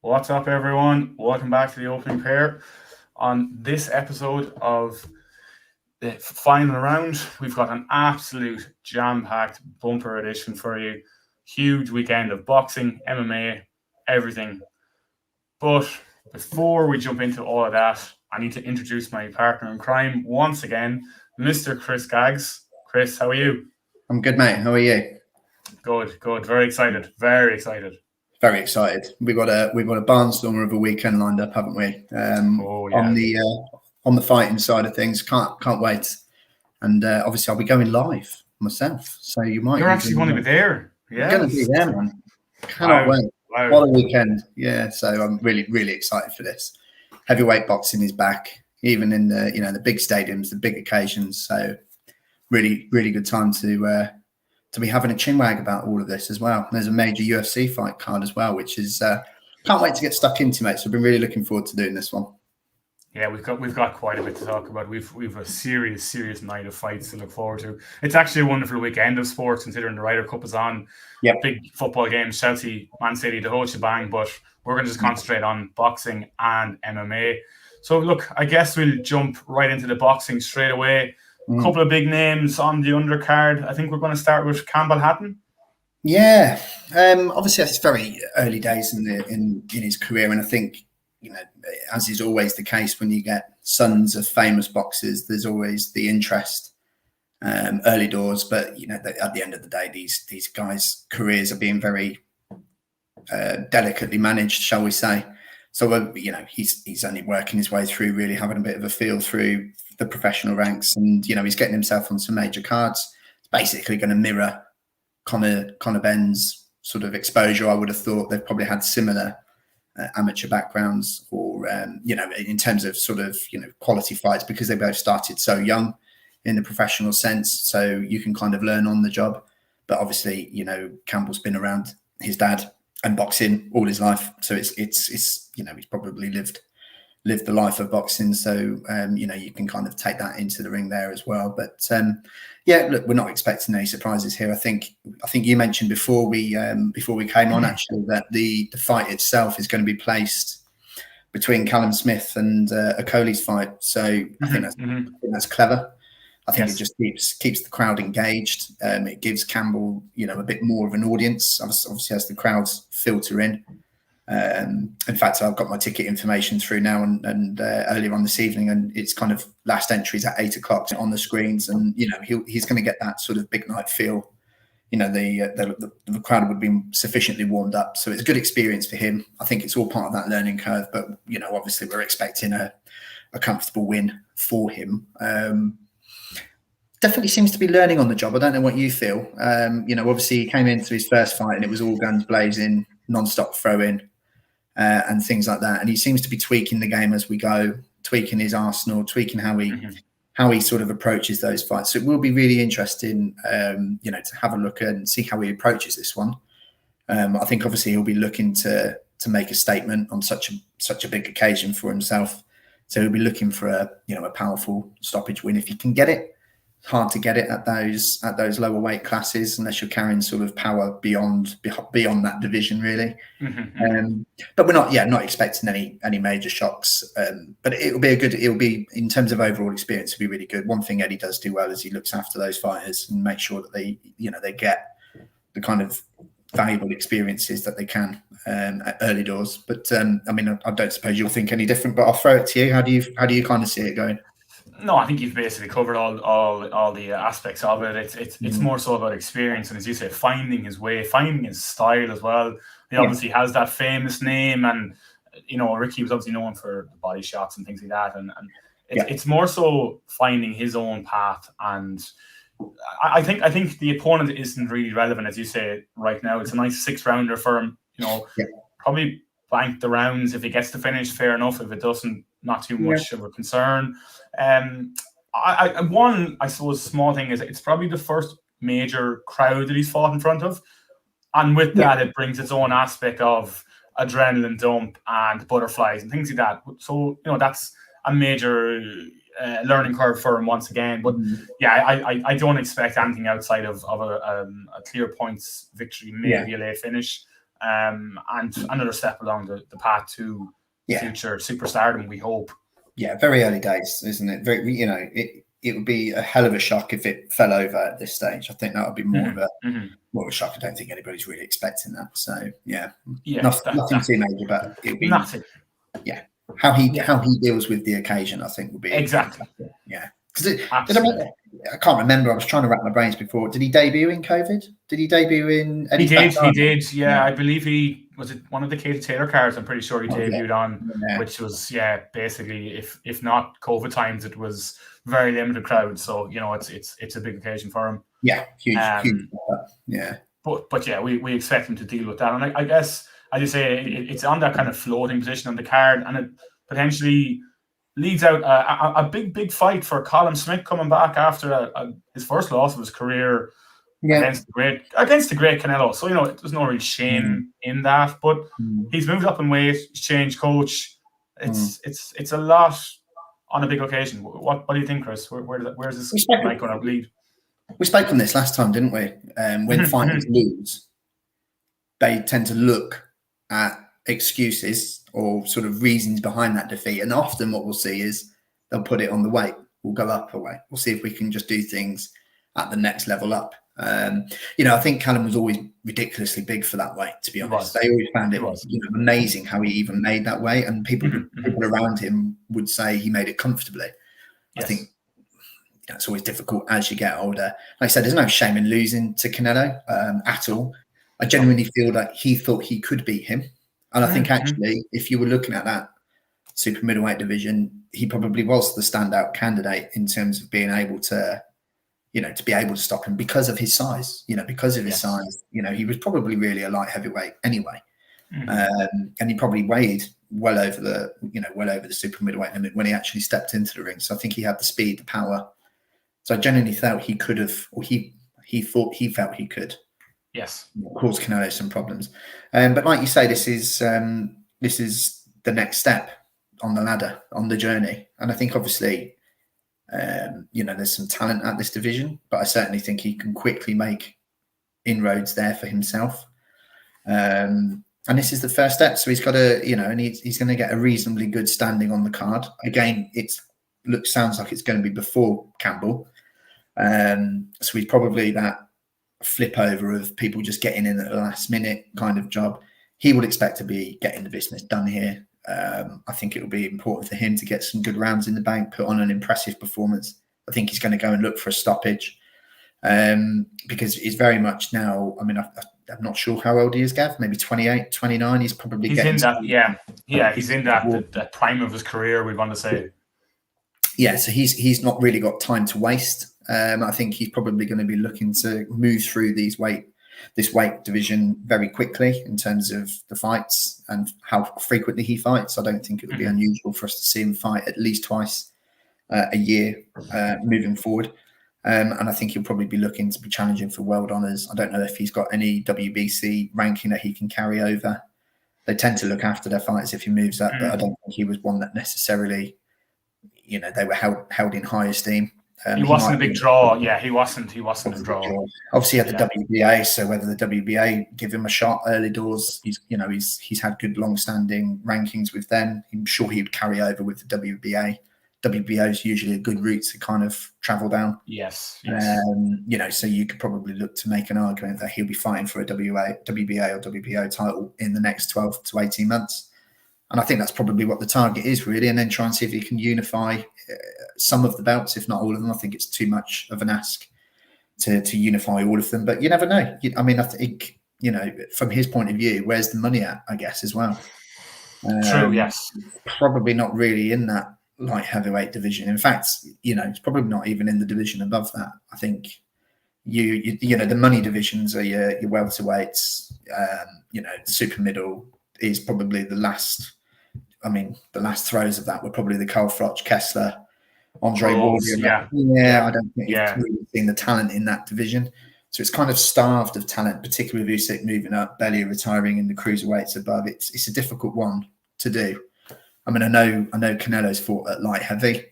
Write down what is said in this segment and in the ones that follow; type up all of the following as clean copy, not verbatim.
What's up, everyone? Welcome back to the opening pair. On this episode of the final round, we've got an absolute jam-packed bumper edition for you. Huge weekend of boxing, MMA, everything. But before we jump into all of that, I need to introduce my partner in crime once again, Mr. Chris Gaggs. Chris, how are you? I'm good, mate. How are you? Good. Very excited. Very excited. Very excited. We've got a barnstormer of a weekend lined up, haven't we? On the fighting side of things, can't wait. And obviously, I'll be going live myself, so you might. You're actually going to be there. Yeah, going to be there, man. Cannot wait. Wow. What a weekend! Yeah, so I'm really excited for this. Heavyweight boxing is back, even in the big stadiums, the big occasions. So really good time to be having a chinwag about all of this as well. And there's a major UFC fight card as well, which is can't wait to get stuck into, mate. So I've been really looking forward to doing this one. Yeah, we've got quite a bit to talk about. We've a serious night of fights to look forward to. It's actually a wonderful weekend of sports, considering the Ryder Cup is on. Yep. Big football games, Chelsea, Man City, the whole shebang. But we're going to just concentrate on boxing and MMA. So look, I guess we'll jump right into the boxing straight away. A couple of big names on the undercard. I think we're going to start with Campbell Hatton. Yeah, obviously it's very early days in his career, and I think as is always the case when you get sons of famous boxers, there's always the interest early doors. But at the end of the day, these guys' careers are being very delicately managed, shall we say? So he's only working his way through, really having a bit of a feel through the professional ranks, and he's getting himself on some major cards. It's basically going to mirror Conor Benn's sort of exposure. I would have thought they've probably had similar amateur backgrounds, or in terms of sort of quality fights, because they both started so young in the professional sense. So you can kind of learn on the job. But obviously, Campbell's been around his dad and boxing all his life, so it's he's probably lived the life of boxing. So you can kind of take that into the ring there as well. But look, we're not expecting any surprises here. I think you mentioned before we came on actually that the fight itself is going to be placed between Callum Smith and Okoli's fight. So I think that's clever. I think it just keeps the crowd engaged. It gives Campbell a bit more of an audience, obviously as the crowds filter in. In fact, I've got my ticket information through now, and earlier on this evening, and it's kind of last entries at 8:00 on the screens, and he's going to get that sort of big night feel. The crowd would be sufficiently warmed up, so it's a good experience for him. I think it's all part of that learning curve, but obviously we're expecting a comfortable win for him. Definitely seems to be learning on the job. I don't know what you feel. Obviously he came into his first fight and it was all guns blazing, non-stop throwing. And things like that, and he seems to be tweaking the game as we go, tweaking his arsenal, tweaking how he sort of approaches those fights. So it will be really interesting, to have a look and see how he approaches this one. I think obviously he'll be looking to make a statement on such a big occasion for himself. So he'll be looking for a powerful stoppage win if he can get it. Hard to get it at those lower weight classes unless you're carrying sort of power beyond that division, really. But we're not expecting any major shocks. But it'll be in terms of overall experience, it'll be really good. One thing Eddie does do well is he looks after those fighters and make sure that they get the kind of valuable experiences that they can at early doors. But I don't suppose you'll think any different. But I'll throw it to you. How do you kind of see it going? No, I think you've basically covered all the aspects of it. It's more so about experience, and as you say, finding his way, finding his style as well. He obviously has that famous name, and Ricky was obviously known for the body shots and things like that, and it's more so finding his own path. And I think the opponent isn't really relevant, as you say right now. It's a nice 6-rounder for him. Probably bank the rounds. If he gets to finish, fair enough. If it doesn't, not too much of a concern. I suppose small thing is it's probably the first major crowd that he's fought in front of, and with that it brings its own aspect of adrenaline dump and butterflies and things like that. So that's a major learning curve for him once again. But I don't expect anything outside of a clear points victory, maybe a late finish. and another step along the path to future superstardom, we hope. Yeah, very early days, isn't it? Very, it would be a hell of a shock if it fell over at this stage. I think that would be more of a shock. I don't think anybody's really expecting that. So nothing too major, but it would be nothing. Yeah, how he deals with the occasion, I think, will be exactly. Yeah, because I can't remember. I was trying to wrap my brains before. Did he debut in COVID? Did he debut in? He did. Yeah, I believe he was it one of the Katie Taylor cards. I'm pretty sure he debuted on, which was basically if not COVID times, it was very limited crowd. So it's a big occasion for him. Yeah, huge. Yeah, but yeah, we expect him to deal with that, and I guess as you say, it's on that kind of floating position on the card, and it potentially leads out a big fight for Colin Smith coming back after his first loss of his career against the great Canelo. So there's no real shame in that, but he's moved up in weight, he's changed coach. It's a lot on a big occasion. What do you think, Chris? Where's this night going to lead? We spoke on this last time, didn't we? When fighters lose, they tend to look at excuses or sort of reasons behind that defeat, and often what we'll see is they'll put it on the weight. We'll go up a weight. We'll see if we can just do things at the next level up. I think Callum was always ridiculously big for that weight, to be honest. They always found it amazing how he even made that weight, and people around him would say he made it comfortably. I think it's always difficult as you get older. Like I said, there's no shame in losing to Canelo at all. I genuinely feel that he thought he could beat him. And I think actually, if you were looking at that super middleweight division, he probably was the standout candidate in terms of being able to, to be able to stop him because of his size. Because of his size, he was probably really a light heavyweight anyway, and he probably weighed well over the super middleweight limit when he actually stepped into the ring. So I think he had the speed, the power. So I genuinely thought he could have, or he felt he could. Yes, cause Canelo some problems, but like you say, this is the next step on the ladder, on the journey, and I think obviously, there's some talent at this division, but I certainly think he can quickly make inroads there for himself, and this is the first step. So he's got and he's going to get a reasonably good standing on the card. Again, sounds like it's going to be before Campbell, so he's probably that flip over of people just getting in at the last minute kind of job. He would expect to be getting the business done here. I think it will be important for him to get some good rounds in the bank, put on an impressive performance. I think he's going to go and look for a stoppage because he's very much now, I'm not sure how old he is, Gav, maybe 28, 29. He's probably he's in that prime of his career, we want to say. Yeah, so he's not really got time to waste. I think he's probably going to be looking to move through this weight division very quickly in terms of the fights and how frequently he fights. I don't think it would be unusual for us to see him fight at least twice a year moving forward. And I think he'll probably be looking to be challenging for world honours. I don't know if he's got any WBC ranking that he can carry over. They tend to look after their fights if he moves up, but I don't think he was one that necessarily, they were held in high esteem. He wasn't a big draw. Yeah, he wasn't a draw. Obviously, he had the WBA, so whether the WBA give him a shot early doors, he's had good long-standing rankings with them. I'm sure he would carry over with the WBA. WBO is usually a good route to kind of travel down. Yes. So you could probably look to make an argument that he'll be fighting for a WBA or WBO title in the next 12 to 18 months. And I think that's probably what the target is, really, and then try and see if he can unify some of the belts, if not all of them. I think it's too much of an ask to unify all of them, but you never know. I think, from his point of view, where's the money at, I guess, as well. True, yes. Probably not really in that light heavyweight division. In fact, it's probably not even in the division above that. I think the money divisions are your welterweights. The super middle is probably the last. The last throws of that were probably the Carl Froch, Kessler, Andre Ward. I don't think you've really seen the talent in that division. So it's kind of starved of talent, particularly with Usyk moving up, Belly retiring in the cruiserweights above. It's a difficult one to do. I know Canelo's fought at light heavy.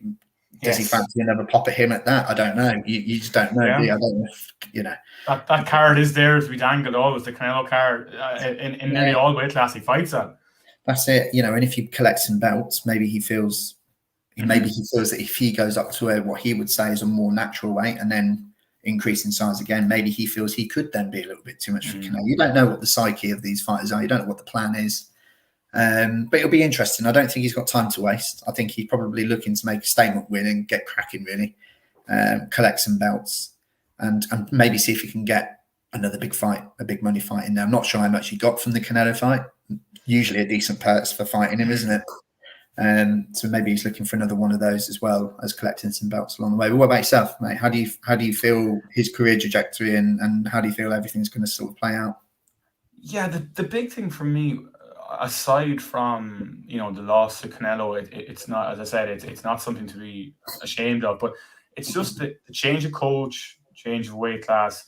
Does he fancy another pop at him at that? I don't know. You just don't know, do you? I don't know if, that card is there to be dangled always, the Canelo card in nearly all weight class he fights at. That's it, and if he collects some belts, maybe he feels that if he goes up to what he would say is a more natural weight and then increase in size again, maybe he feels he could then be a little bit too much for Canelo. You don't know what the psyche of these fighters are. You don't know what the plan is. But it'll be interesting. I don't think he's got time to waste. I think he's probably looking to make a statement win and get cracking, really. Collect some belts and maybe see if he can get another big fight, a big money fight in there. I'm not sure how much he got from the Canelo fight. Usually a decent purse for fighting him, isn't it? So maybe he's looking for another one of those as well as collecting some belts along the way. But what about yourself, mate? How do you feel his career trajectory and how do you feel everything's going to sort of play out? Yeah, the big thing for me, aside from the loss to Canelo, it's not, as I said, it's not something to be ashamed of, but it's just the change of coach, change of weight class,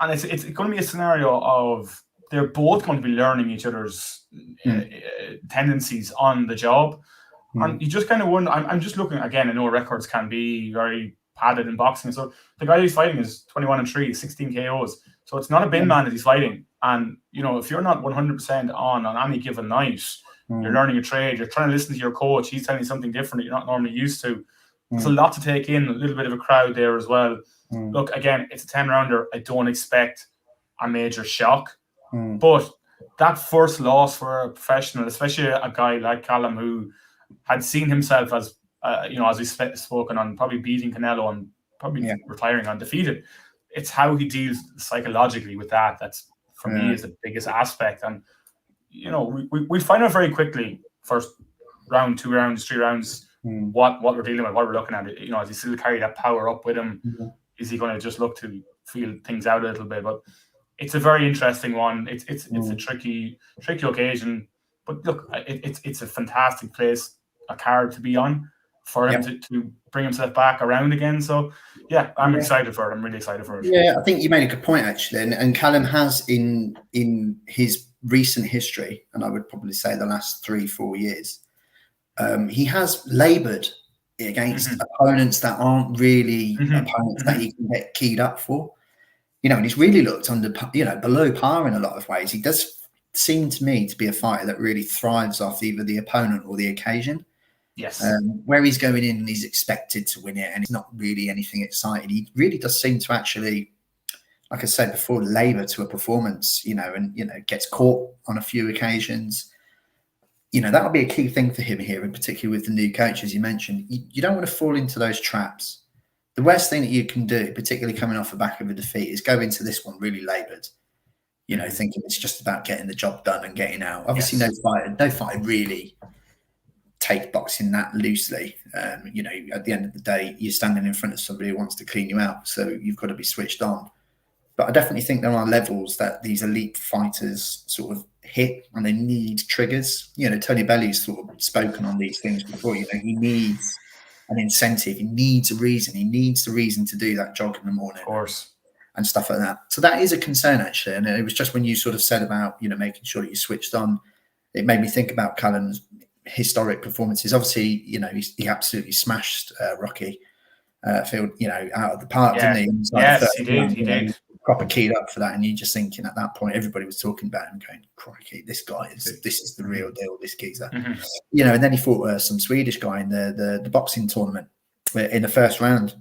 and it's going to be a scenario of they're both going to be learning each other's tendencies on the job. And you just kind of wonder, I'm just looking, again, I know records can be very padded in boxing. So the guy he's fighting is 21-3, 16 KOs. So it's not a bin man that he's fighting. And, if you're not 100% on any given night, you're learning a trade, you're trying to listen to your coach, he's telling you something different that you're not normally used to. There's a lot to take in, a little bit of a crowd there as well. Look, again, it's a 10-rounder. I don't expect a major shock. But that first loss for a professional, especially a guy like Callum who had seen himself as, as we've spoken on, probably beating Canelo and probably retiring undefeated. It's how he deals psychologically with that. That's, for me, is the biggest aspect. And, we find out very quickly, first round, 2 rounds, 3 rounds, what we're dealing with, what we're looking at. Does he still carry that power up with him? Is he going to just look to feel things out a little bit? But it's a very interesting one. It's a tricky occasion. But look, it's a fantastic place, a card to be on for him to bring himself back around again. So, I'm excited for it. I'm really excited for it. Yeah, I think you made a good point, actually. And Callum has, in his recent history, and I would probably say the last 3-4 years, he has laboured against opponents that aren't really opponents that he can get keyed up for. And he's really looked below par in a lot of ways. He does seem to me to be a fighter that really thrives off either the opponent or the occasion. Yes. Where he's going in and he's expected to win it and it's not really anything exciting. He really does seem to actually, like I said before, labour to a performance, and gets caught on a few occasions. That'll be a key thing for him here, and particularly with the new coach, as you mentioned. You don't want to fall into those traps. The worst thing that you can do, particularly coming off the back of a defeat, is go into this one really laboured, thinking it's just about getting the job done and getting out. Obviously, no fighter really take boxing that loosely. At the end of the day, you're standing in front of somebody who wants to clean you out, so you've got to be switched on. But I definitely think there are levels that these elite fighters sort of hit, and they need triggers. Tony Belly's sort of spoken on these things before. He needs an incentive. He needs a reason. He needs the reason to do that jog in the morning, of course, and stuff like that. So that is a concern, actually. And it was just when you sort of said about making sure that you switched on, it made me think about Callum's historic performances. Obviously, he absolutely smashed Rocky Field, out of the park, didn't he? Yes, he did. Proper keyed up for that, and you just thinking at that point, everybody was talking about him, going, "Crikey, this is the real deal. This geezer," and then he fought some Swedish guy in the boxing tournament in the first round.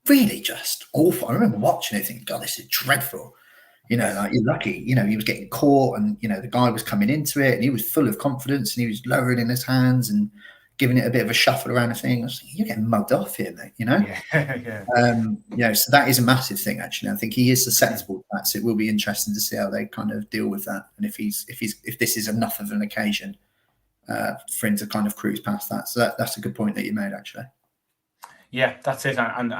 Really, just awful. I remember watching it, thinking, "God, this is dreadful." Like, you're lucky. He was getting caught, and the guy was coming into it, and he was full of confidence, and he was lowering in his hands and giving it a bit of a shuffle around the thing. I was thinking, you're getting mugged off here, mate. So that is a massive thing, actually. I think he is susceptible to that. So it will be interesting to see how they kind of deal with that, and if this is enough of an occasion for him to kind of cruise past that. So that's a good point that you made, actually. Yeah, that's it, and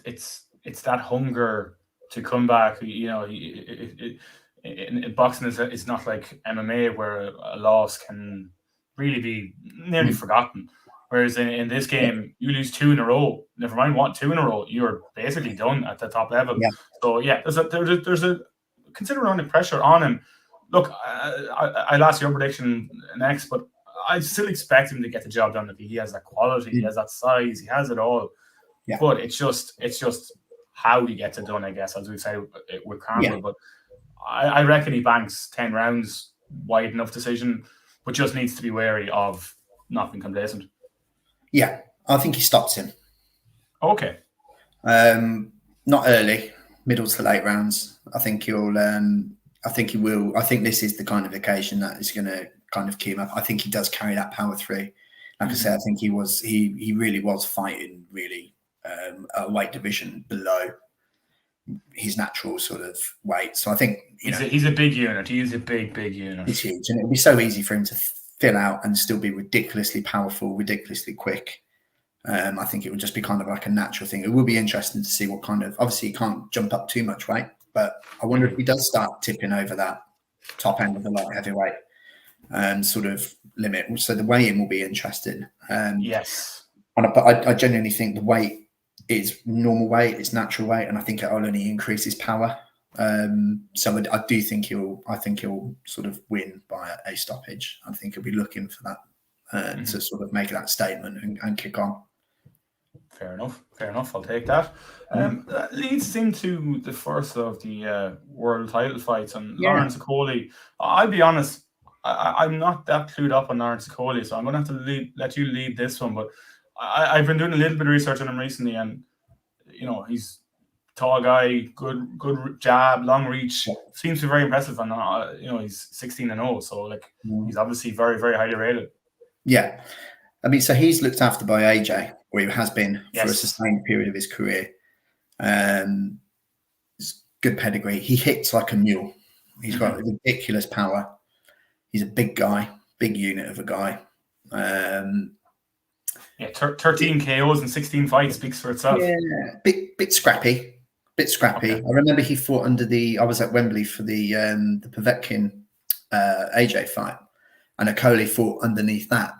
it's that hunger to come back. In boxing it's not like MMA where a loss can really be nearly forgotten. Whereas in this game, you lose 2 in a row. Never mind 2 in a row, you're basically done at the top level. Yeah. So there's a considerable amount of pressure on him. Look, I'll ask your prediction next, but I still expect him to get the job done. He has that quality, he has that size, he has it all. Yeah. But it's just how he gets it done, I guess, as we say with Campbell. Yeah. But I reckon he banks 10 rounds, wide enough decision, but just needs to be wary of not being complacent. Yeah, I think he stops him. Okay. Not early, middle to late rounds. I think he'll. I think he will. I think this is the kind of occasion that is going to kind of keep him up. I think he does carry that power through. Like I said, I think he really was fighting really a weight division below his natural sort of weight. So I think he's a big unit. He is a big unit. He's huge, and it'll be so easy for him to fill out and still be ridiculously powerful, ridiculously quick. I think it would just be kind of like a natural thing. It will be interesting to see what kind of. Obviously, he can't jump up too much weight, but I wonder if he does start tipping over that top end of the light heavyweight sort of limit. So the weigh-in will be interesting. Yes, but I genuinely think the weight is normal weight, it's natural weight, and I think it will only increase his power. So I do think he'll sort of win by a stoppage. I think he'll be looking for that to sort of make that statement and kick on. Fair enough. I'll take that. That leads into the first of the world title fights, and Lawrence Okoli. I'll be honest, I'm not that clued up on Lawrence Okoli, so I'm going to have to let you lead this one. But I've been doing a little bit of research on him recently, and he's tall guy, good jab, long reach. Seems to be very impressive, and he's 16-0, so he's obviously very, very highly rated. Yeah, I mean, so he's looked after by AJ, or he has been for a sustained period of his career. It's good pedigree. He hits like a mule. He's got ridiculous power. He's a big guy, big unit of a guy. 13 KOs and 16 fights speaks for itself. Yeah, bit scrappy. Okay. I remember he fought I was at Wembley for the Povetkin AJ fight, and Okoli fought underneath that,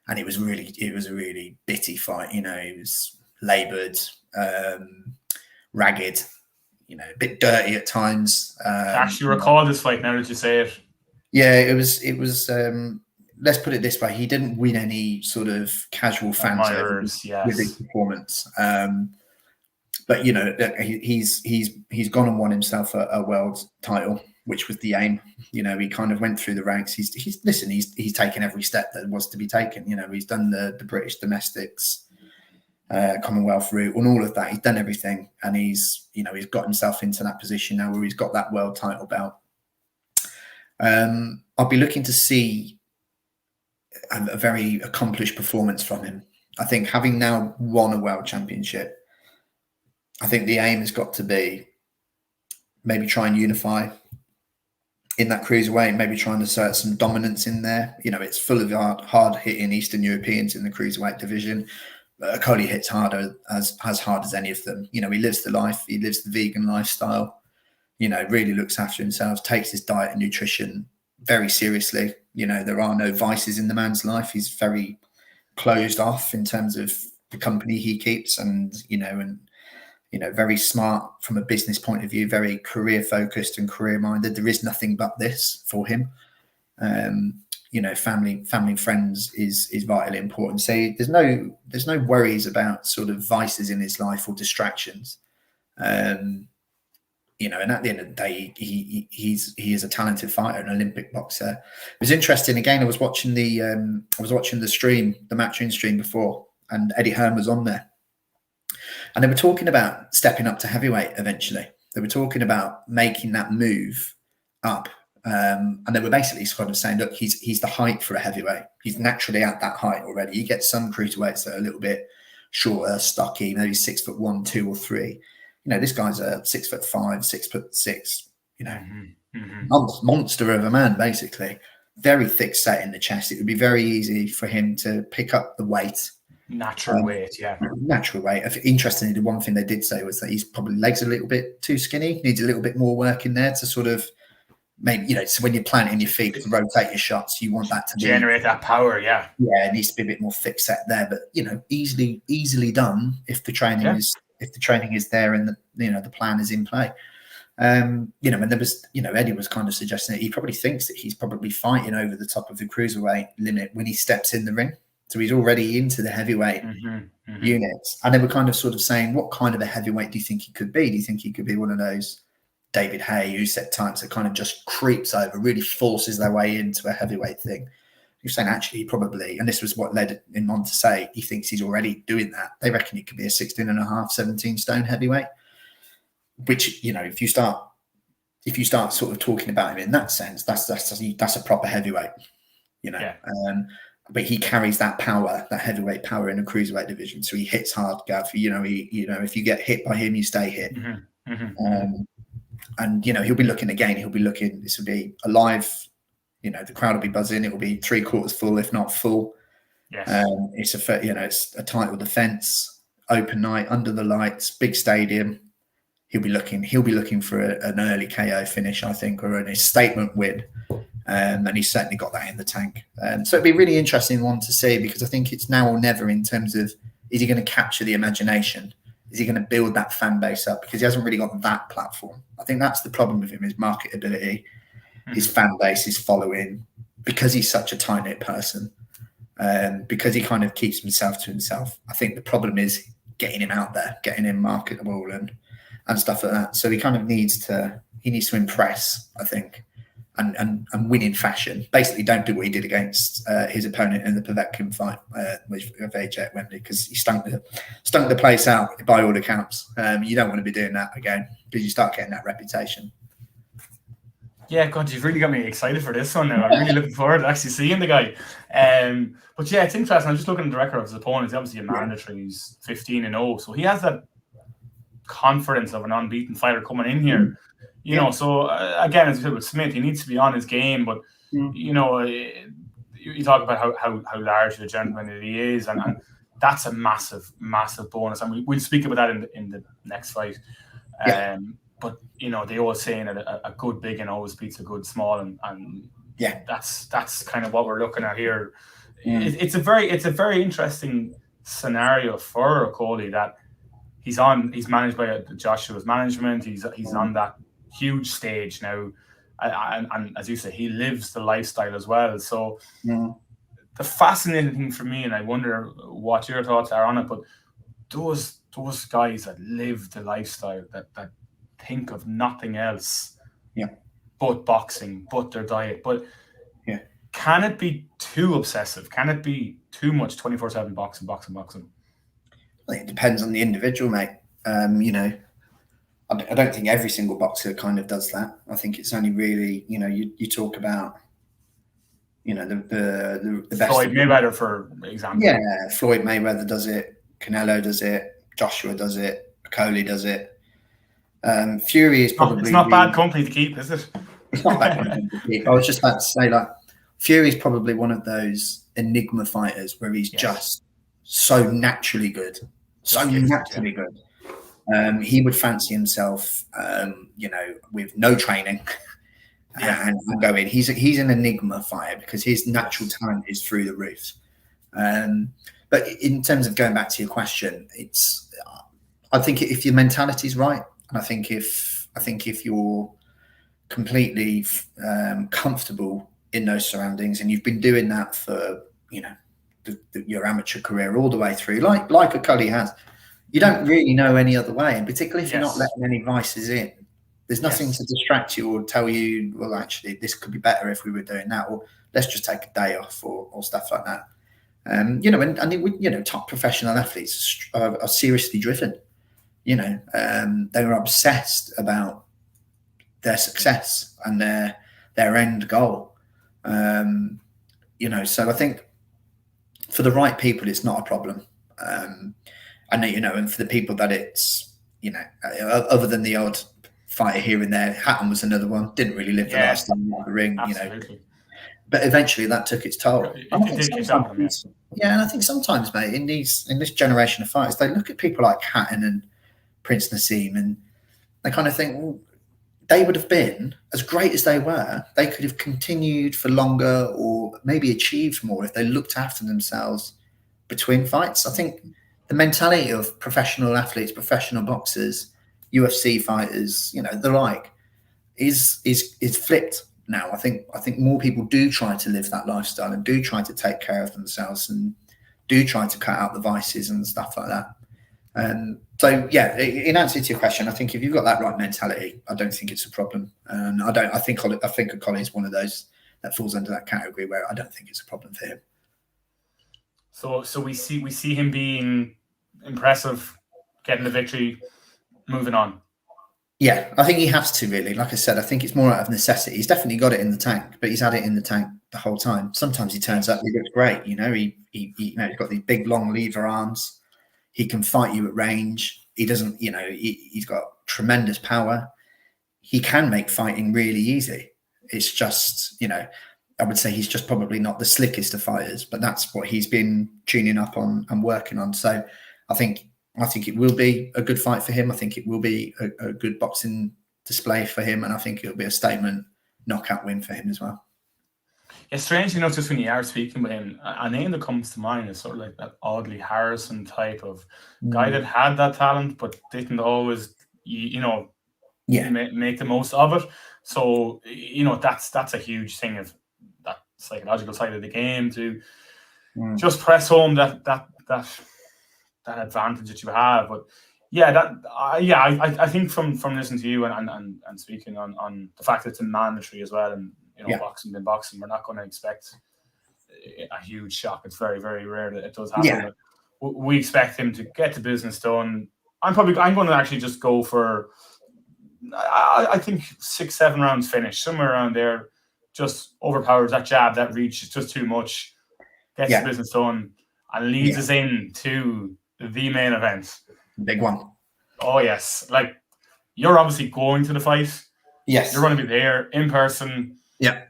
and it was a really bitty fight. He was laboured, ragged, a bit dirty at times. I actually recall this fight now that you say it. Yeah, it was. Let's put it this way: he didn't win any sort of casual fans with his performance. But he's gone and won himself a world title, which was the aim. He kind of went through the ranks. He's taken every step that was to be taken. He's done the British domestics, Commonwealth route, and all of that. He's done everything, and he's got himself into that position now where he's got that world title belt. I'll be looking to see a very accomplished performance from him. I think having now won a world championship, I think the aim has got to be maybe try and unify in that cruiserweight, maybe try and assert some dominance in there. It's full of hard-hitting Eastern Europeans in the cruiserweight division. Okoli hits harder, as hard as any of them. He lives the life. He lives the vegan lifestyle. Really looks after himself, takes his diet and nutrition very seriously. There are no vices in the man's life. He's very closed off in terms of the company he keeps, and very smart from a business point of view, very career focused and career minded. There is nothing but this for him. Family and friends is vitally important. So there's no worries about sort of vices in his life or distractions. And at the end of the day, he is a talented fighter, an Olympic boxer. It was interesting. Again, I was watching the stream, the Matchroom stream before, and Eddie Hearn was on there, and they were talking about stepping up to heavyweight eventually. They were talking about making that move up, and they were basically sort of saying, look, he's the height for a heavyweight. He's naturally at that height already. You get some cruiserweights that are a little bit shorter, stocky, maybe 6'1", 2 or 3. This guy's a 6'5", 6'6", monster of a man, basically. Very thick set in the chest. It would be very easy for him to pick up the weight. Natural weight, yeah. Natural weight. Interestingly, the one thing they did say was that he's probably legs a little bit too skinny. Needs a little bit more work in there to sort of maybe, so when you're planting your feet to rotate your shots, you want that to generate that power, yeah. Yeah, it needs to be a bit more thick set there, but easily done if the training is there and the plan is in play. And there was, Eddie was kind of suggesting that he probably thinks that he's probably fighting over the top of the cruiserweight limit when he steps in the ring. So he's already into the heavyweight units. And they were kind of sort of saying, what kind of a heavyweight do you think he could be? Do you think he could be one of those David Haye, Usyk types that kind of just creeps over, really forces their way into a heavyweight thing? You're saying actually he probably, and this was what led him on to say, he thinks he's already doing that. They reckon he could be a 16 and a half, 17 stone heavyweight, which, if you start sort of talking about him in that sense, that's a proper heavyweight, but he carries that power, that heavyweight power in a cruiserweight division. So he hits hard, Gav. If you get hit by him, you stay hit. And he'll be looking again. This will be a live. The crowd will be buzzing. It will be 3/4 full, if not full. Yes. It's a title defense, open night, under the lights, big stadium. He'll be looking for an early KO finish, I think, or a statement win. And he's certainly got that in the tank. So it'd be a really interesting one to see, because I think it's now or never in terms of, is he going to capture the imagination? Is he going to build that fan base up? Because he hasn't really got that platform. I think that's the problem with him, his marketability, his fan base, his following, because he's such a tight-knit person, because he kind of keeps himself to himself. I think the problem is getting him out there, getting him marketable and stuff like that. So he kind of needs to impress, I think, and win in fashion. Basically, don't do what he did against his opponent in the Povetkin fight with AJ at Wembley, because he stunk the place out by all accounts. You don't want to be doing that again, because you start getting that reputation. Yeah, God, you've really got me excited for this one now. I'm really looking forward to actually seeing the guy. But yeah, it's interesting. I'm just looking at the record of his opponent. He's obviously a mandatory. He's 15-0, so he has that confidence of an unbeaten fighter coming in here. So again, as you said with Smith, he needs to be on his game. But you talk about how large the gentleman that he is, and that's a massive, massive bonus. And we'll speak about that in the next fight. But they always saying that a good big and always beats a good small, and that's kind of what we're looking at here. It's a very interesting scenario for Okolie, that he's managed by Joshua's management. He's on that huge stage now, and as you say, he lives the lifestyle as well. So the fascinating thing for me, and I wonder what your thoughts are on it, but those guys that live the lifestyle, that think of nothing else but boxing, but their diet, but can it be too obsessive? Can it be too much 24/7 boxing? I think it depends on the individual, mate. I don't think every single boxer kind of does that. I think it's only really, you talk about, the best. Floyd Mayweather, for example. Yeah, Floyd Mayweather does it. Canelo does it. Joshua does it. Okolie does it. Fury is probably... It's not bad company to keep, is it? It's not bad company to keep. I was just about to say, Fury is probably one of those enigma fighters where he's just so naturally good. He would fancy himself, with no training and go in. He's an enigma fighter because his natural talent is through the roof. But in terms of going back to your question, I think if your mentality is right, and I think if you're completely comfortable in those surroundings, and you've been doing that for your amateur career all the way through, like Okolie has, you don't really know any other way, and particularly if you're not letting any vices in, there's nothing to distract you or tell you, well, actually, this could be better if we were doing that, or let's just take a day off, or stuff like that. Top professional athletes are seriously driven. They were obsessed about their success and their end goal. So I think for the right people, it's not a problem. And for the people that it's, other than the odd fighter here and there, Hatton was another one. Didn't really live the last time in the ring, absolutely. But eventually that took its toll. And I think sometimes, mate, in this generation of fighters, they look at people like Hatton and Prince Nassim, and they kind of think, well, they would have been, as great as they were, they could have continued for longer or maybe achieved more if they looked after themselves between fights. I think the mentality of professional athletes, professional boxers, UFC fighters, the like, is flipped now. I think more people do try to live that lifestyle and do try to take care of themselves and do try to cut out the vices and stuff like that. So yeah, in answer to your question, I think if you've got that right mentality, I don't think it's a problem. And I think Colin is one of those that falls under that category where I don't think it's a problem for him. So we see him being impressive, getting the victory, moving on. Yeah, I think he has to, really. Like I said, I think it's more out of necessity. He's definitely got it in the tank, but he's had it in the tank the whole time. Sometimes he turns up, he looks great. He's got these big, long lever arms. He can fight you at range. He doesn't, he's got tremendous power. He can make fighting really easy. It's just, I would say he's just probably not the slickest of fighters, but that's what he's been tuning up on and working on. So I think it will be a good fight for him. I think it will be a good boxing display for him. And I think it'll be a statement knockout win for him as well. Yeah, strangely enough, just when you are speaking with him, a name that comes to mind is sort of like that Audley Harrison type of guy that had that talent, but didn't always, make the most of it. So, that's a huge thing of that psychological side of the game to just press home that advantage that you have. But yeah, I think from listening to you and speaking on the fact that it's a mandatory as well, and boxing, we're not going to expect a huge shock. It's very, very rare that it does happen. Yeah. But we expect him to get the business done. I'm going to actually just go for, I think 6-7 rounds finish, somewhere around there. Just overpowers that jab, that reach. It's just too much. Gets the business done and leads us into the main event. Big one. Oh yes, like you're obviously going to the fight. Yes, you're going to be there in person. Yeah,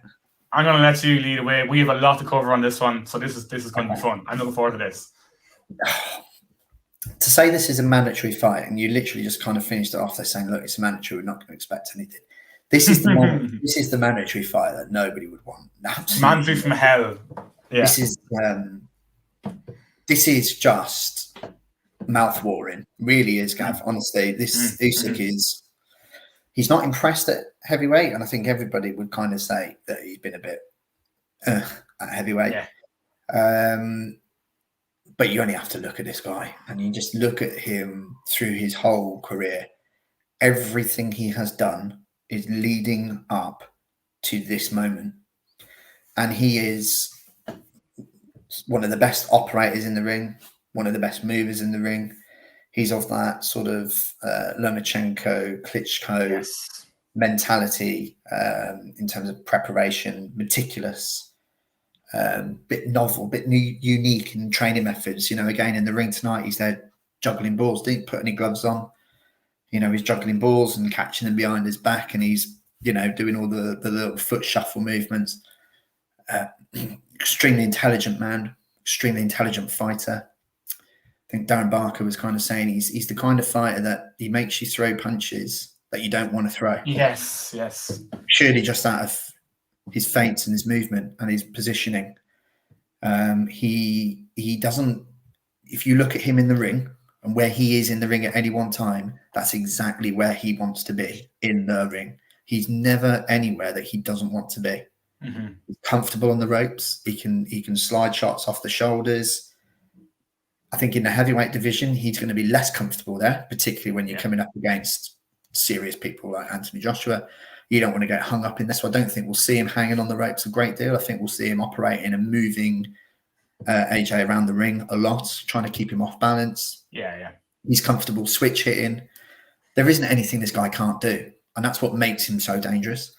I'm going to let you lead away. We have a lot to cover on this one, so this is going to be fun. I'm looking forward to this. To say this is a mandatory fight, and you literally just kind of finished it off there saying, "Look, it's a mandatory. We're not going to expect anything." This is the this is the mandatory fight that nobody would want. Absolutely. Mandatory from hell. Yeah. This is just mouth-watering. Really is, Gav. Honestly, this Usyk is. He's not impressed at heavyweight, and I think everybody would kind of say that he's been a bit at heavyweight. Yeah. But you only have to look at this guy, and you just look at him through his whole career. Everything he has done is leading up to this moment, and he is one of the best operators in the ring, one of the best movers in the ring. He's of that sort of Lomachenko, Klitschko mentality in terms of preparation, meticulous, bit novel, bit new, unique in training methods. Again, in the ring tonight, he's there juggling balls, didn't put any gloves on. He's juggling balls and catching them behind his back, and he's, doing all the little foot shuffle movements. Extremely intelligent man, extremely intelligent fighter. I think Darren Barker was kind of saying he's the kind of fighter that he makes you throw punches that you don't want to throw. Yes. Surely just out of his feints and his movement and his positioning. He doesn't, if you look at him in the ring and where he is in the ring at any one time, that's exactly where he wants to be in the ring. He's never anywhere that he doesn't want to be. Mm-hmm. He's comfortable on the ropes. He can slide shots off the shoulders. I think in the heavyweight division, he's going to be less comfortable there, particularly when you're coming up against serious people like Anthony Joshua. You don't want to get hung up in this. So I don't think we'll see him hanging on the ropes a great deal. I think we'll see him operating and moving AJ around the ring a lot, trying to keep him off balance. Yeah. He's comfortable switch hitting. There isn't anything this guy can't do. And that's what makes him so dangerous.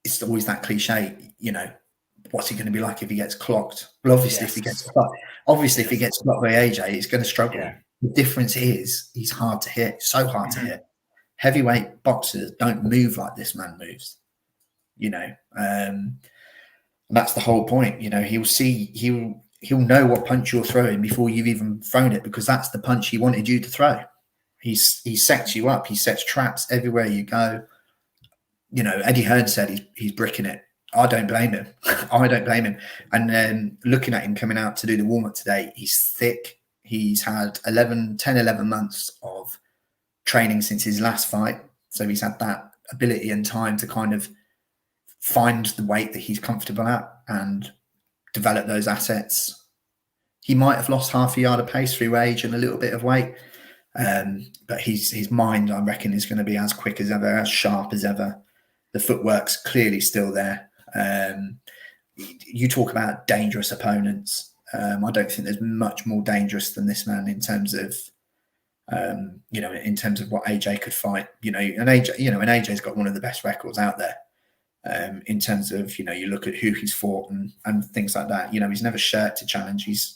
It's always that cliche, what's he going to be like if he gets clocked? Well, obviously, if he gets clocked, if he gets clocked by AJ, he's going to struggle. Yeah. The difference is he's hard to hit, so hard to hit. Heavyweight boxers don't move like this man moves, and that's the whole point. He'll know what punch you're throwing before you've even thrown it, because that's the punch he wanted you to throw. He sets you up. He sets traps everywhere you go. Eddie Hearn said he's bricking it. I don't blame him. And then looking at him coming out to do the warm-up today, he's thick. He's had 11 months of training since his last fight. So he's had that ability and time to kind of find the weight that he's comfortable at and develop those assets. He might have lost half a yard of pace through age and a little bit of weight. But his mind, I reckon, is going to be as quick as ever, as sharp as ever. The footwork's clearly still there. You talk about dangerous opponents. I don't think there's much more dangerous than this man in terms of, in terms of what AJ could fight. And AJ's got one of the best records out there. In terms of, you look at who he's fought and things like that. He's never shirked a challenge. He's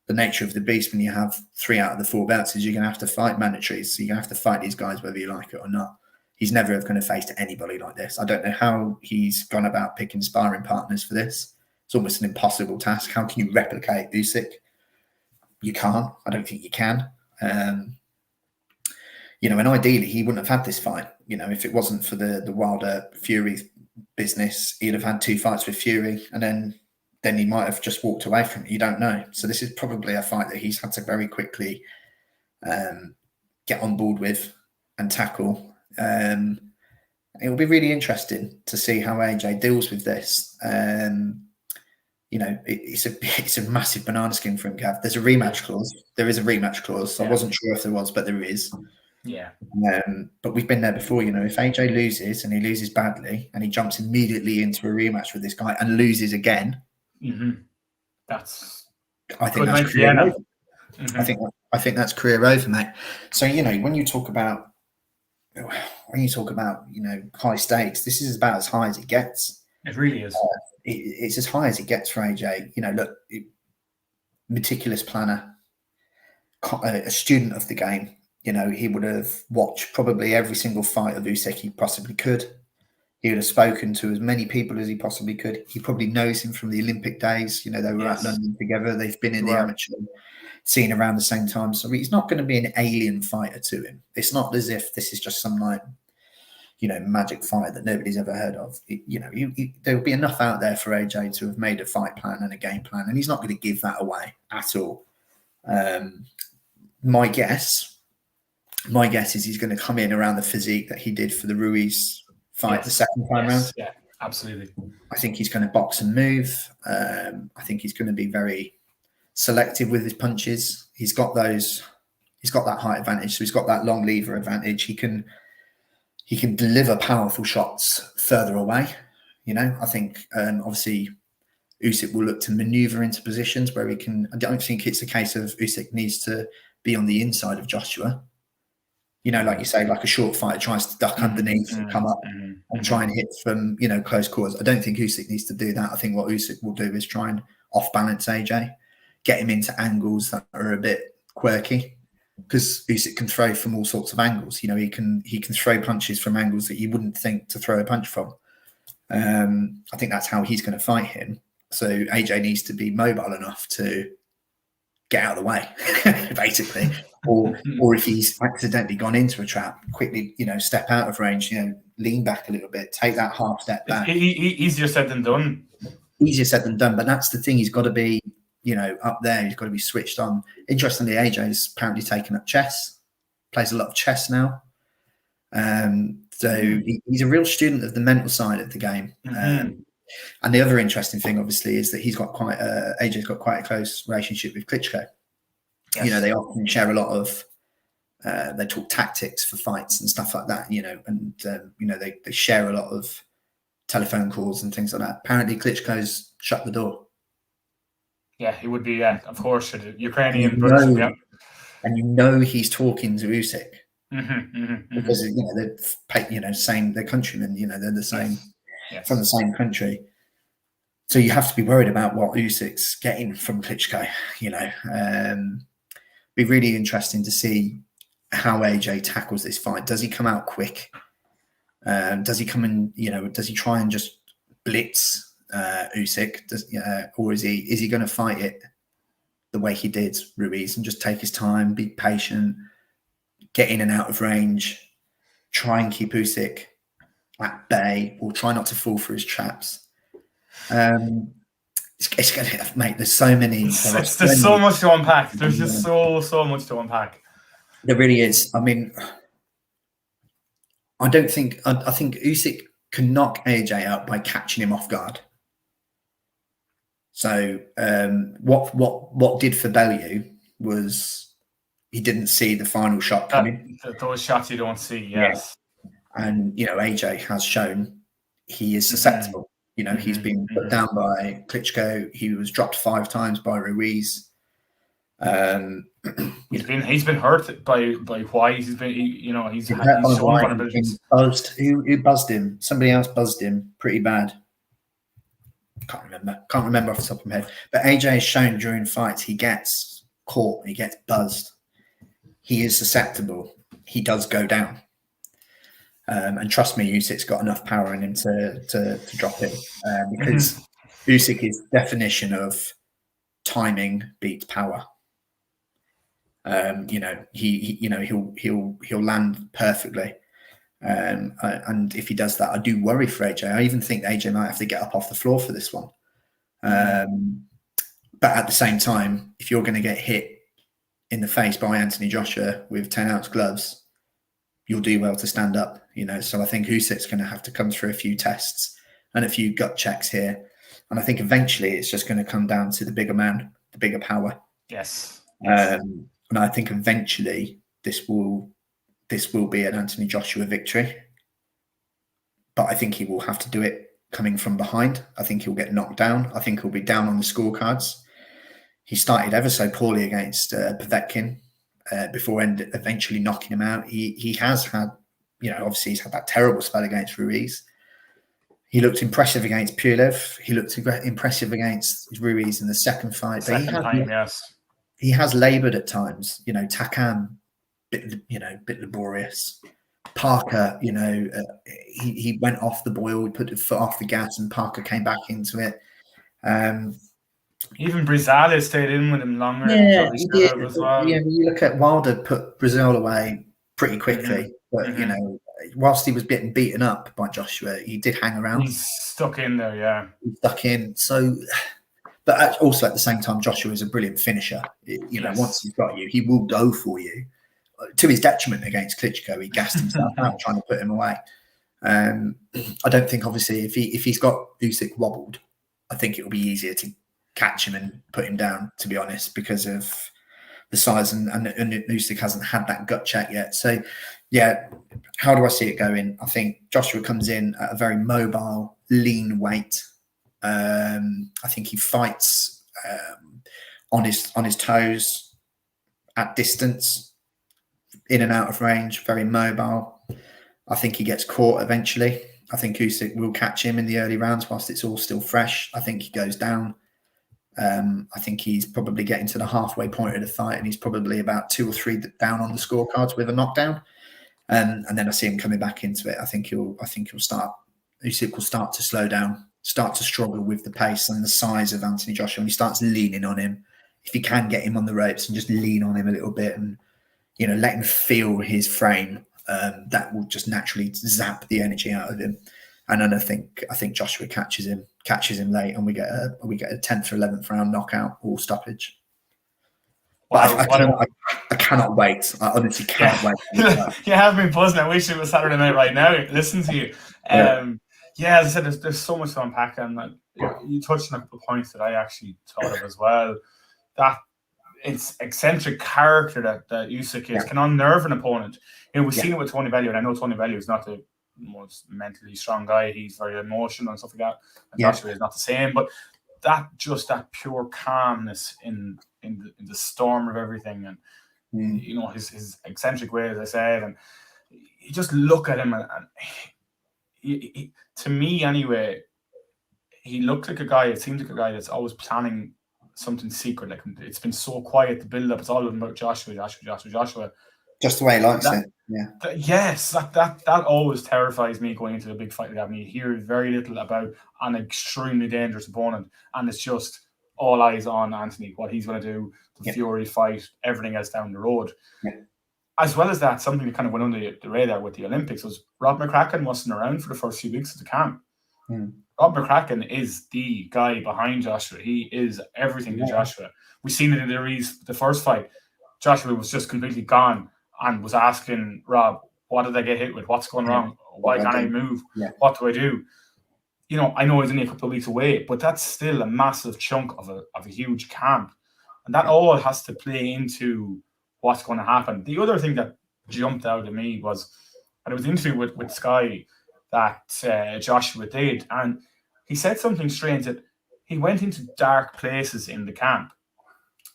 the nature of the beast. When you have 3 out of the 4 belts, is you're going to have to fight mandatories. So you're going to have to fight these guys whether you like it or not. He's never ever going to face anybody like this. I don't know how he's gone about picking sparring partners for this. It's almost an impossible task. How can you replicate Usyk? You can't. I don't think you can. And ideally he wouldn't have had this fight. If it wasn't for the Wilder Fury business, he'd have had 2 fights with Fury, and then he might have just walked away from it. You don't know. So this is probably a fight that he's had to very quickly get on board with and tackle. It will be really interesting to see how AJ deals with this. It's a massive banana skin for him, Gav. There's a rematch clause. There is a rematch clause. Yeah. I wasn't sure if there was, but there is. Yeah. But we've been there before. If AJ loses and he loses badly and he jumps immediately into a rematch with this guy and loses again, I think that's career over. I think that's career over, mate. So when you talk about high stakes, this is about as high as it gets. It really is. It's as high as it gets for AJ. Meticulous planner, a student of the game. He would have watched probably every single fight of Usyk he possibly could. He would have spoken to as many people as he possibly could. He probably knows him from the Olympic days. They were at London together. They've been in the amateur scene around the same time. So he's not going to be an alien fighter to him. It's not as if this is just some magic fight that nobody's ever heard of. There will be enough out there for AJ to have made a fight plan and a game plan, and he's not going to give that away at all. My guess is he's going to come in around the physique that he did for the Ruiz fight the second time round. Yeah, absolutely. I think he's going to box and move. I think he's going to be very selective with his punches. He's got that height advantage, so he's got that long lever advantage. He can deliver powerful shots further away. I think obviously Usyk will look to maneuver into positions where he can. I don't think it's a case of Usyk needs to be on the inside of Joshua. Like you say, like a short fighter tries to duck underneath and come up and try and hit from, close quarters. I don't think Usyk needs to do that. I think what Usyk will do is try and off-balance AJ, get him into angles that are a bit quirky, because Usyk can throw from all sorts of angles. He can throw punches from angles that you wouldn't think to throw a punch from. I think that's how he's going to fight him. So AJ needs to be mobile enough to get out of the way, basically. Or if he's accidentally gone into a trap, quickly, step out of range, lean back a little bit, take that half step back. Easier said than done. Easier said than done, but that's the thing. He's got to be, up there. He's got to be switched on. Interestingly, AJ's apparently taken up chess, plays a lot of chess now. So he's a real student of the mental side of the game. And the other interesting thing, obviously, is that AJ's got quite a close relationship with Klitschko. Yes. They often share a lot of, they talk tactics for fights and stuff like that, and they share a lot of telephone calls and things like that. Apparently Klitschko's shut the door. Yeah, he would be, of course, Ukrainian. And he's talking to Usyk. Because, they're countrymen, they're the same, from the same country. So you have to be worried about what Usyk's getting from Klitschko, Be really interesting to see how AJ tackles this fight. Does he come out quick? Does he come in, does he try and just blitz Usyk? Or is he going to fight it the way he did Ruiz and just take his time, be patient, get in and out of range, try and keep Usyk at bay, or try not to fall for his traps? It's going to, mate, there's so many. There's so much to unpack. There's just so much to unpack. There really is. I mean, I don't think. I think Usyk can knock AJ out by catching him off guard. So what did for Bellew was he didn't see the final shot coming. Those shots you don't see, yes. Yeah. And AJ has shown he is susceptible. He's been put down by Klitschko. He was dropped 5 times by Ruiz. He's been hurt by White. He's shown vulnerabilities. Buzzed. Who buzzed him? Somebody else buzzed him pretty bad. Can't remember off the top of my head. But AJ has shown during fights he gets caught, he gets buzzed. He is susceptible. He does go down. And trust me, Usyk's got enough power in him to drop him because Usyk is definition of timing beats power. He'll land perfectly. And if he does that, I do worry for AJ. I even think AJ might have to get up off the floor for this one. But at the same time, if you're going to get hit in the face by Anthony Joshua with 10-ounce gloves, you'll do well to stand up. So I think Usyk's going to have to come through a few tests and a few gut checks here. And I think eventually it's just going to come down to the bigger man, the bigger power. Yes. And I think eventually this will be an Anthony Joshua victory. But I think he will have to do it coming from behind. I think he'll get knocked down. I think he'll be down on the scorecards. He started ever so poorly against Povetkin before eventually knocking him out. He has had, obviously he's had that terrible spell against Ruiz. He looked impressive against Pulev. He looked impressive against Ruiz in the second fight. He has laboured at times. Takam, bit laborious. Parker, he went off the boil. He put his foot off the gas, and Parker came back into it. Even Brazil stayed in with him longer. Yeah, he did. As well. You look at Wilder put Brazil away pretty quickly, but whilst he was getting beaten up by Joshua, he did hang around. He's stuck in there, yeah. He's stuck in. So, but also at the same time, Joshua is a brilliant finisher. Once he's got you, he will go for you. To his detriment against Klitschko, he gassed himself out trying to put him away. I don't think, obviously, if he's got Usyk wobbled, I think it will be easier to catch him and put him down, to be honest, because of the size, and Usyk hasn't had that gut check yet. So, yeah, how do I see it going? I think Joshua comes in at a very mobile, lean weight. I think he fights on his toes, at distance, in and out of range, very mobile. I think he gets caught eventually. I think Usyk will catch him in the early rounds whilst it's all still fresh. I think he goes down. I think he's probably getting to the halfway point of the fight, and he's probably about 2 or 3 down on the scorecards with a knockdown. And then I see him coming back into it. I think Usyk will start to slow down, start to struggle with the pace and the size of Anthony Joshua. When he starts leaning on him, if he can get him on the ropes and just lean on him a little bit and let him feel his frame, that will just naturally zap the energy out of him. And then I think Joshua catches him late, and we get a 10th or 11th round knockout or stoppage. Well, I cannot wait. I honestly cannot wait. You have been buzzing. I wish it was Saturday night right now. Listen to you. As I said, there's so much to unpack, and you touched on a couple of points that I actually thought of as well. That it's eccentric character that Usyk is can unnerve an opponent. We've seen it with Tony Bellew, and I know Tony Bellew is not the most mentally strong guy. He's very emotional and stuff like that. And Joshua is not the same, but that pure calmness in the storm of everything, and his eccentric way, as I said, and you just look at him, and he, to me anyway, he looked like a guy. It seems like a guy that's always planning something secret. Like, it's been so quiet, the build up. It's all about Joshua. Just the way he likes it. That always terrifies me going into a big fight like that. And you hear very little about an extremely dangerous opponent, and it's just all eyes on Anthony, what he's going to do, the Fury fight, everything else down the road. As well as that, something that kind of went under the radar with the Olympics was Rob McCracken wasn't around for the first few weeks of the camp. Rob McCracken is the guy behind Joshua. He is everything to Joshua. We've seen it in the first fight. Joshua was just completely gone and was asking Rob, what did I get hit with? What's going wrong? Why can't I move? Yeah. What do I do? You know, I know he's only a couple of weeks away, but that's still a massive chunk of a huge camp. And that all has to play into what's going to happen. The other thing that jumped out at me was, and it was an interview with Sky that Joshua did, and he said something strange, that he went into dark places in the camp,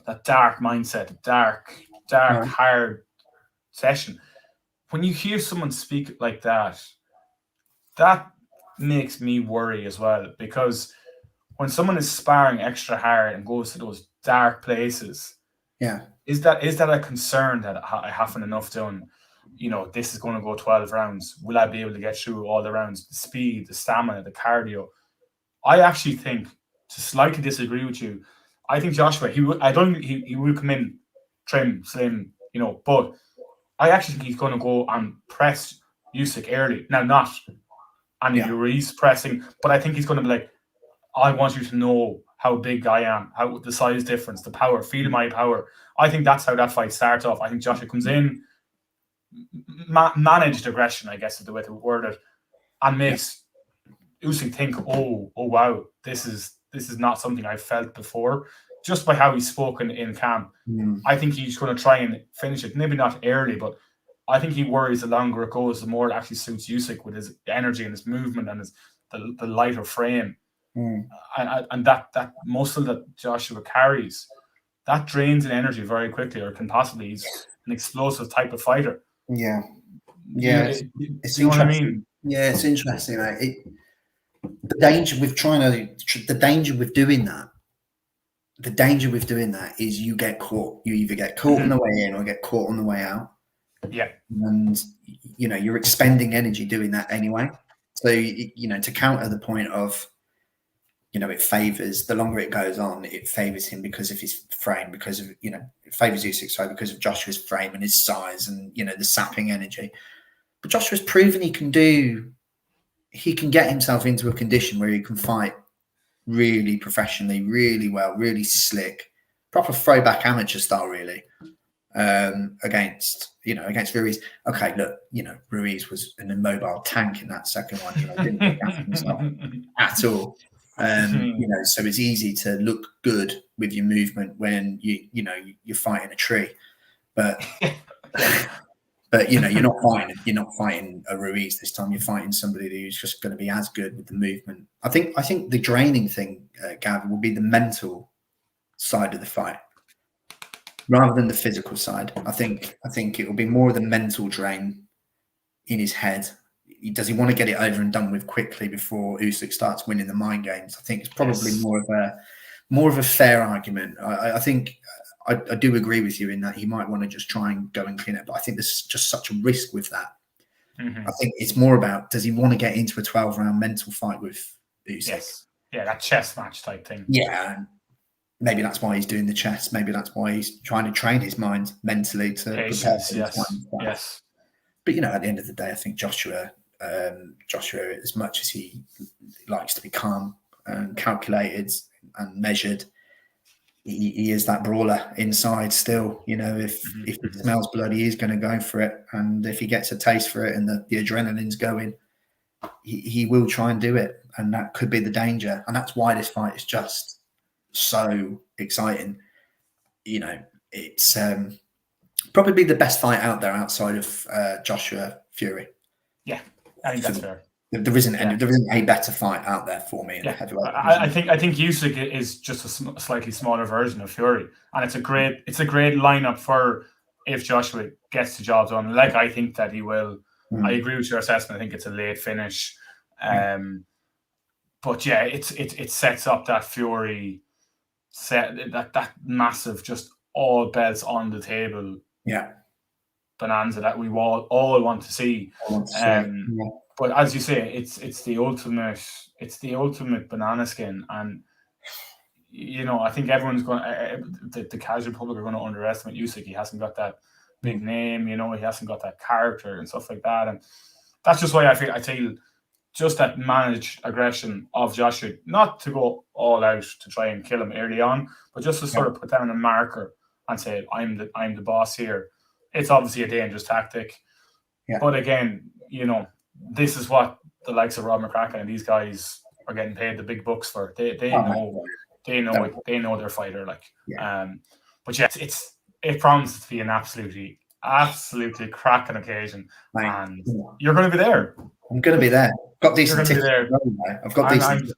that dark mindset, dark, hard session. When you hear someone speak like that, that makes me worry as well, because when someone is sparring extra hard and goes to those dark places, is that a concern that I haven't enough done? You know, this is going to go 12 rounds. Will I be able to get through all the rounds? The speed, the stamina, the cardio. I actually think, to slightly disagree with you, I think Joshua, he will come in trim, slim, you know, but I actually think he's going to go and press Usyk early. Now, not any Ruiz pressing, but I think he's going to be like, I want you to know how big I am, how the size difference, the power, feel my power. I think that's how that fight starts off. I think Joshua comes in, managed aggression, I guess is the way to word it, and makes Usyk think, oh wow, this is not something I've felt before. Just by how he's spoken in camp, I think he's going to try and finish it. Maybe not early, but I think he worries the longer it goes, the more it actually suits Usyk with his energy and his movement and the lighter frame. And that muscle that Joshua carries, that drains in energy very quickly, or can possibly. He's an explosive type of fighter. Yeah. It's It's you know interesting. what I mean? Yeah, it's interesting. The danger with doing that is you get caught. You either get caught on the way in or get caught on the way out. Yeah. And, you know, you're expending energy doing that anyway. So, you know, to counter the point of, you know, it favors, the longer it goes on, it favors him because of his frame, because of, you know, it favors Usyk because of Joshua's frame and his size and, you know, the sapping energy. But Joshua's proven he can get himself into a condition where he can fight really professionally, really well, really slick, proper throwback amateur style, really, against Ruiz. Okay, look, you know, Ruiz was an immobile tank in that second one. You know, didn't look after himself at all. You know, so it's easy to look good with your movement when you're fighting a tree, but you know, you're not fighting a Ruiz this time. You're fighting somebody who's just going to be as good with the movement. I think the draining thing, Gavin, will be the mental side of the fight rather than the physical side. I think it will be more of the mental drain in his head. Does he want to get it over and done with quickly before Usyk starts winning the mind games? I think it's probably more of a fair argument. I think I do agree with you in that he might want to just try and go and clean it, but I think there's just such a risk with that. I think it's more about, does he want to get into a 12-round mental fight with Usyk? Yes. Yeah, that chess match type thing. Yeah. Maybe that's why he's doing the chess. Maybe that's why he's trying to train his mind mentally to prepare for this fight. Yes. But, you know, at the end of the day, I think Joshua, as much as he likes to be calm and calculated and measured, he is that brawler inside still. You know, if he smells blood, he is going to go for it. And if he gets a taste for it and the adrenaline's going, he will try and do it. And that could be the danger. And that's why this fight is just so exciting. You know, it's probably the best fight out there outside of Joshua Fury. Yeah, I think that's fair. There isn't a better fight out there for me in the heavyweight division. I think Usyk is just a slightly smaller version of Fury, and it's a great lineup for if Joshua gets the job done. Like I think that he will. I agree with your assessment. I think it's a late finish, but yeah, it sets up that Fury that massive, just all belts on the table. Yeah. Bonanza that we all want to see. But as you say, it's the ultimate banana skin, and you know, I think everyone's going the casual public are going to underestimate Usyk. He hasn't got that big name, you know, he hasn't got that character and stuff like that, and that's just why I feel just that managed aggression of Joshua, not to go all out to try and kill him early on, but just to sort of put down a marker and say, I'm the boss here. It's obviously a dangerous tactic. But again, this is what the likes of Rob McCracken and these guys are getting paid the big bucks for. They know their fighter. But yeah, it promises to be an absolutely cracking occasion, and you're going to be there. I'm going to be there. Got decent tickets. I've got decent.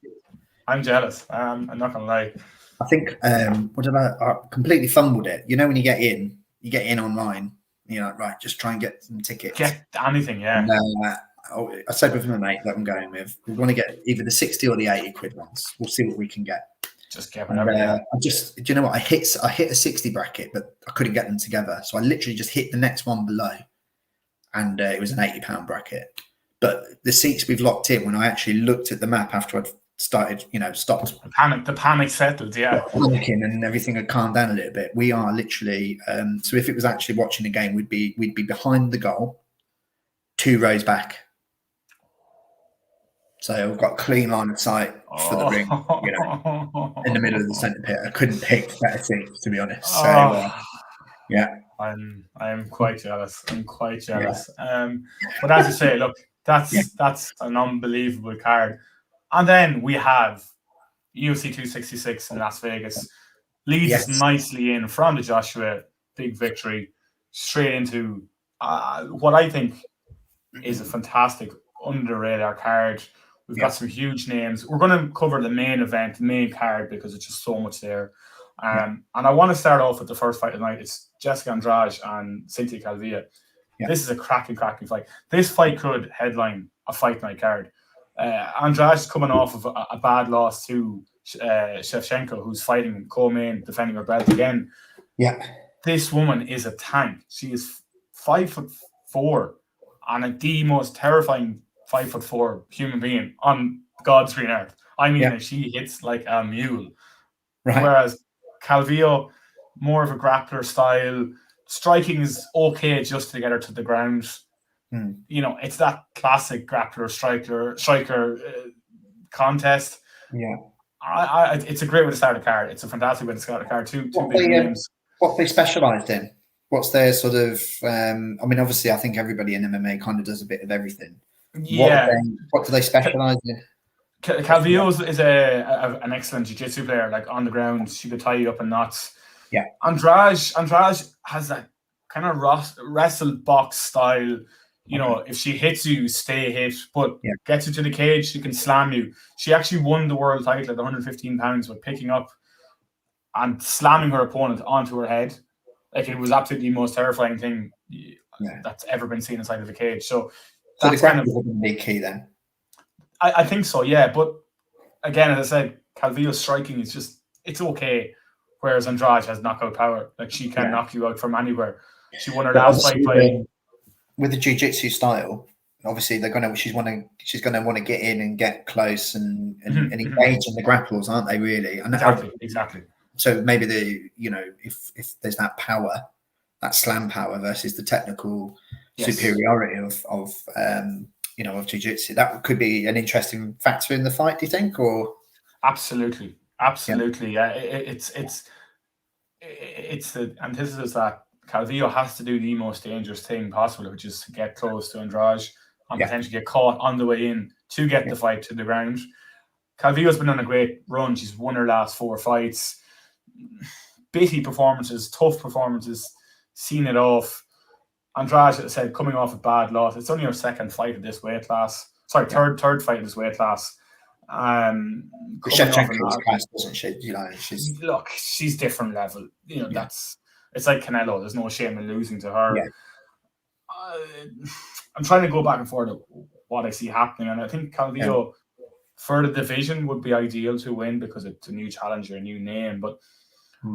I'm jealous. I'm not going to lie. I think I completely fumbled it. When you get in online. You're like, right, just try and get some tickets. Get anything, yeah. And, I said with my mate that I'm going with, we want to get either the 60 or the 80 quid ones. We'll see what we can get. Just get whatever. do you know what? I hit a 60 bracket, but I couldn't get them together. So I literally just hit the next one below, and it was an £80 bracket. But the seats we've locked in, when I actually looked at the map after I'd started, stopped. The panic settled, yeah. Panicking and everything had calmed down a little bit. We are literally so if it was actually watching a game, we'd be behind the goal, 2 rows back. So we've got a clean line of sight for the ring, in the middle of the centre pit. I couldn't pick better seats, to be honest. So yeah. I'm quite jealous. But as you say, look, that's an unbelievable card. And then we have UFC 266 in Las Vegas. Leads nicely in from the Joshua big victory, straight into what I think is a fantastic under-radar card. We've got some huge names. We're going to cover the main event, main card, because it's just so much there. And I want to start off with the first fight tonight. It's Jessica Andrade and Cynthia Calvillo. This is a cracking fight. This fight could headline a fight night card. Andrade's coming off of a bad loss to Shevchenko, who's fighting co-main, defending her belt again. Yeah. This woman is a tank. She is 5'4" and the most terrifying 5'4" human being on God's green earth. I mean, she hits like a mule. Right. Whereas Calvillo, more of a grappler style. Striking is okay just to get her to the ground. It's that classic grappler striker contest. Yeah. It's a great way to start a card. It's a fantastic way to start a card. Two big names. What they specialised in? What's their sort of? Obviously, I think everybody in MMA kind of does a bit of everything. Yeah. What do they specialise in? Calvillo is an excellent jiu-jitsu player. Like on the ground, she could tie you up in knots. Yeah. Andrade has that kind of wrestle box style. If she hits you, stay hit, but gets you to the cage, she can slam you. She actually won the world title at 115 pounds with picking up and slamming her opponent onto her head. Like, it was absolutely the most terrifying thing that's ever been seen inside of a cage. So that's kind of the key then. I think so, yeah. But again, as I said, Calvillo's striking is just, it's okay. Whereas Andrade has knockout power. Like, she can knock you out from anywhere. She won her last fight by... With the jiu-jitsu style, obviously she's going to want to get in and get close and engage in the grapples, aren't they? Really, and exactly. So maybe if there's that power, that slam power versus the technical superiority of jiu-jitsu, that could be an interesting factor in the fight. Do you think? Or absolutely, yeah. It's the antithesis that Calvillo has to do the most dangerous thing possible, which is to get close to Andrade and potentially get caught on the way in to get the fight to the ground. Calvillo's been on a great run. She's won her last 4 fights. Bitty performances, tough performances, seen it off. Andrade, as I said, coming off a bad loss. It's only her second fight in this weight class. Sorry, third fight in this weight class. Shevchenko's class, doesn't she? She's different level. It's like Canelo. There's no shame in losing to her. Yeah. I'm trying to go back and forth what I see happening, and I think Calvillo for the division would be ideal to win because it's a new challenger, a new name. But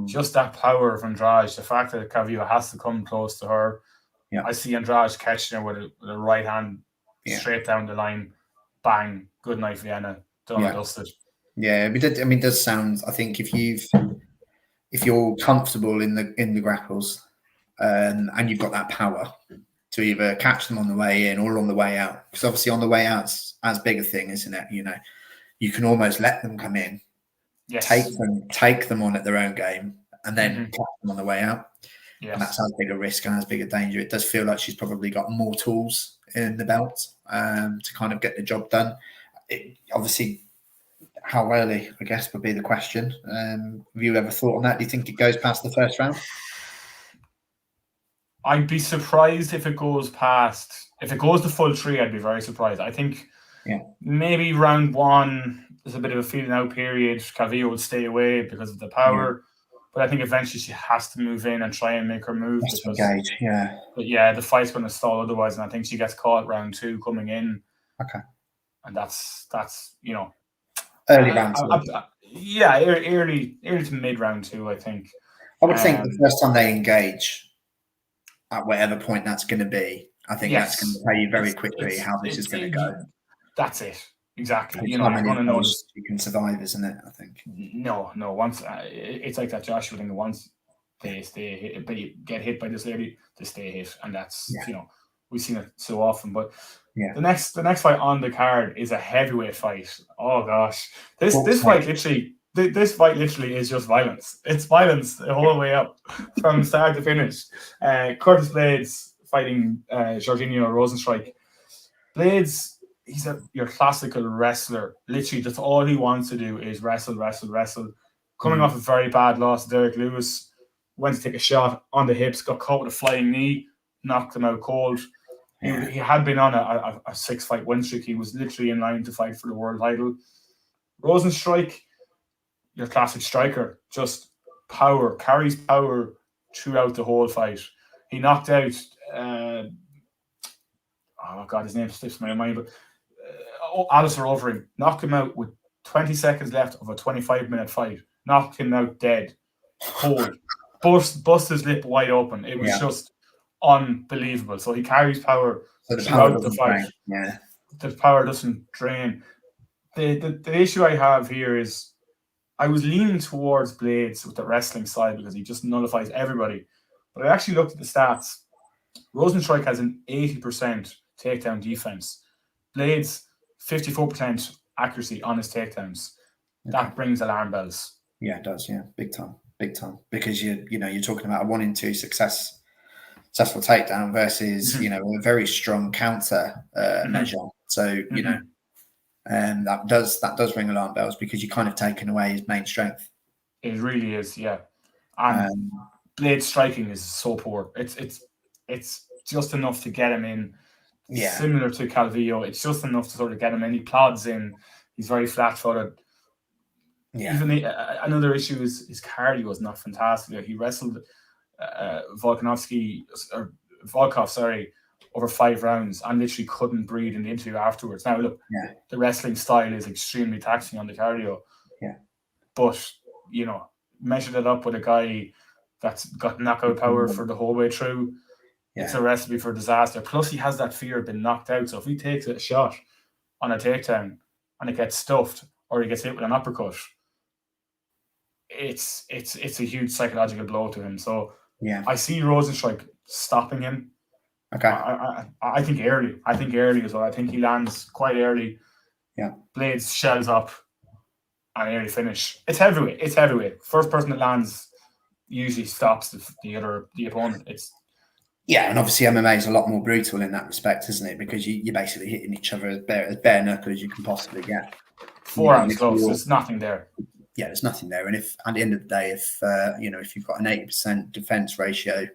just that power of Andrade, the fact that Calvillo has to come close to her. Yeah. I see Andrade catching her with a right hand straight down the line. Bang. Good night, Vienna. Done and dusted. Yeah, it does sound. I think if you're comfortable in the grapples, and you've got that power to either catch them on the way in or on the way out, because obviously on the way out's as big a thing, isn't it? You can almost let them come in, take them on at their own game, and then catch them on the way out. and that's Yes. as big a risk and as big a danger. It does feel like she's probably got more tools in the belt to kind of get the job done. Obviously, how early, I guess, would be the question. Have you ever thought on that? Do you think it goes past the first round? I'd be surprised if it goes the full 3. I'd be very surprised. I think maybe round 1 there's a bit of a feeling out period. Calvillo would stay away because of the power, but I think eventually she has to move in and try and make her move. Just engage, But yeah, the fight's going to stall otherwise, and I think she gets caught round 2 coming in. Okay. And that's early round 2. Early to mid round 2, I think. I would think the first time they engage, at whatever point that's going to be, I think that's going to tell you very quickly how this is going to go. That's it. Exactly. You're going to notice you can survive, isn't it? I think. No. Once it's like that Joshua thing. Once they get hit by this lady, they stay hit, and that's we've seen it so often. But the next fight on the card is a heavyweight fight. Oh gosh, this fight literally is just violence. It's violence the whole way up from start to finish. Curtis Blades fighting Jorginho Rosenstrike. Blades, he's your classical wrestler. Literally, that's all he wants to do is wrestle. Coming off a very bad loss to Derek Lewis, went to take a shot on the hips, got caught with a flying knee, knocked him out cold. He had been on a 6-fight win streak. He was literally in line to fight for the world title. Rosenstrike, your classic striker, just power, carries power throughout the whole fight. He knocked out, his name slips my mind, but Alistair Overeem, knocked him out with 20 seconds left of a 25-minute fight. Knocked him out dead, cold, bust his lip wide open. It was just unbelievable. So he carries power throughout the fight. The power doesn't drain. The issue I have here is I was leaning towards Blades with the wrestling side because he just nullifies everybody. But I actually looked at the stats. Rosenstrike has an 80% takedown defense. Blades, 54% accuracy on his takedowns. That brings alarm bells. Yeah, it does. Yeah, big time. Because you're talking about a 1 in 2 successful takedown versus a very strong counter measure. So that does ring alarm bells because you're kind of taking away his main strength. It really is, yeah. And Blade striking is so poor. It's just enough to get him in. Similar to Calvillo, it's just enough to sort of get him in. He plods in. He's very flat-footed. Yeah. Even another issue is his cardio is not fantastic. He wrestled Volkov, over 5 rounds and literally couldn't breathe in the interview afterwards. Now, look, the wrestling style is extremely taxing on the cardio. Yeah. But, measure it up with a guy that's got knockout power for the whole way through. It's a recipe for disaster. Plus, he has that fear of being knocked out. So if he takes a shot on a takedown and it gets stuffed or he gets hit with an uppercut, it's a huge psychological blow to him. So I see Rosenstrike stopping him. Okay. I think early. As well. I think he lands quite early. Yeah. Blades shells up and early finish. It's heavyweight. First person that lands usually stops the opponent. And obviously MMA is a lot more brutal in that respect, isn't it? Because you're basically hitting each other as bare knuckle as you can possibly get. 4 rounds close. There's nothing there. Yeah, there's nothing there. And if at the end of the day, if you've got an 80% defense ratio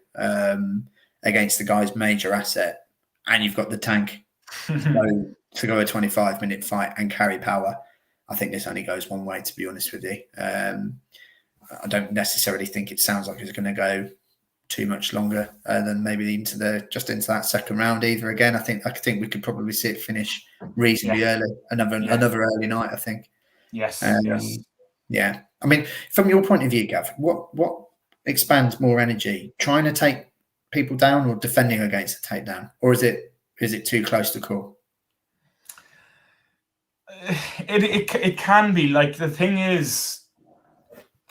against the guy's major asset, and you've got the tank to go a 25-minute fight and carry power, I think this only goes one way. To be honest with you, I don't necessarily think it sounds like it's going to go too much longer than maybe into that second round either. Again, I think we could probably see it finish reasonably early. Another early night, I think. Yes. Yeah. I mean, from your point of view, Gav, what expands more energy? Trying to take people down or defending against a takedown? Or is it too close to call? It can be. Like, the thing is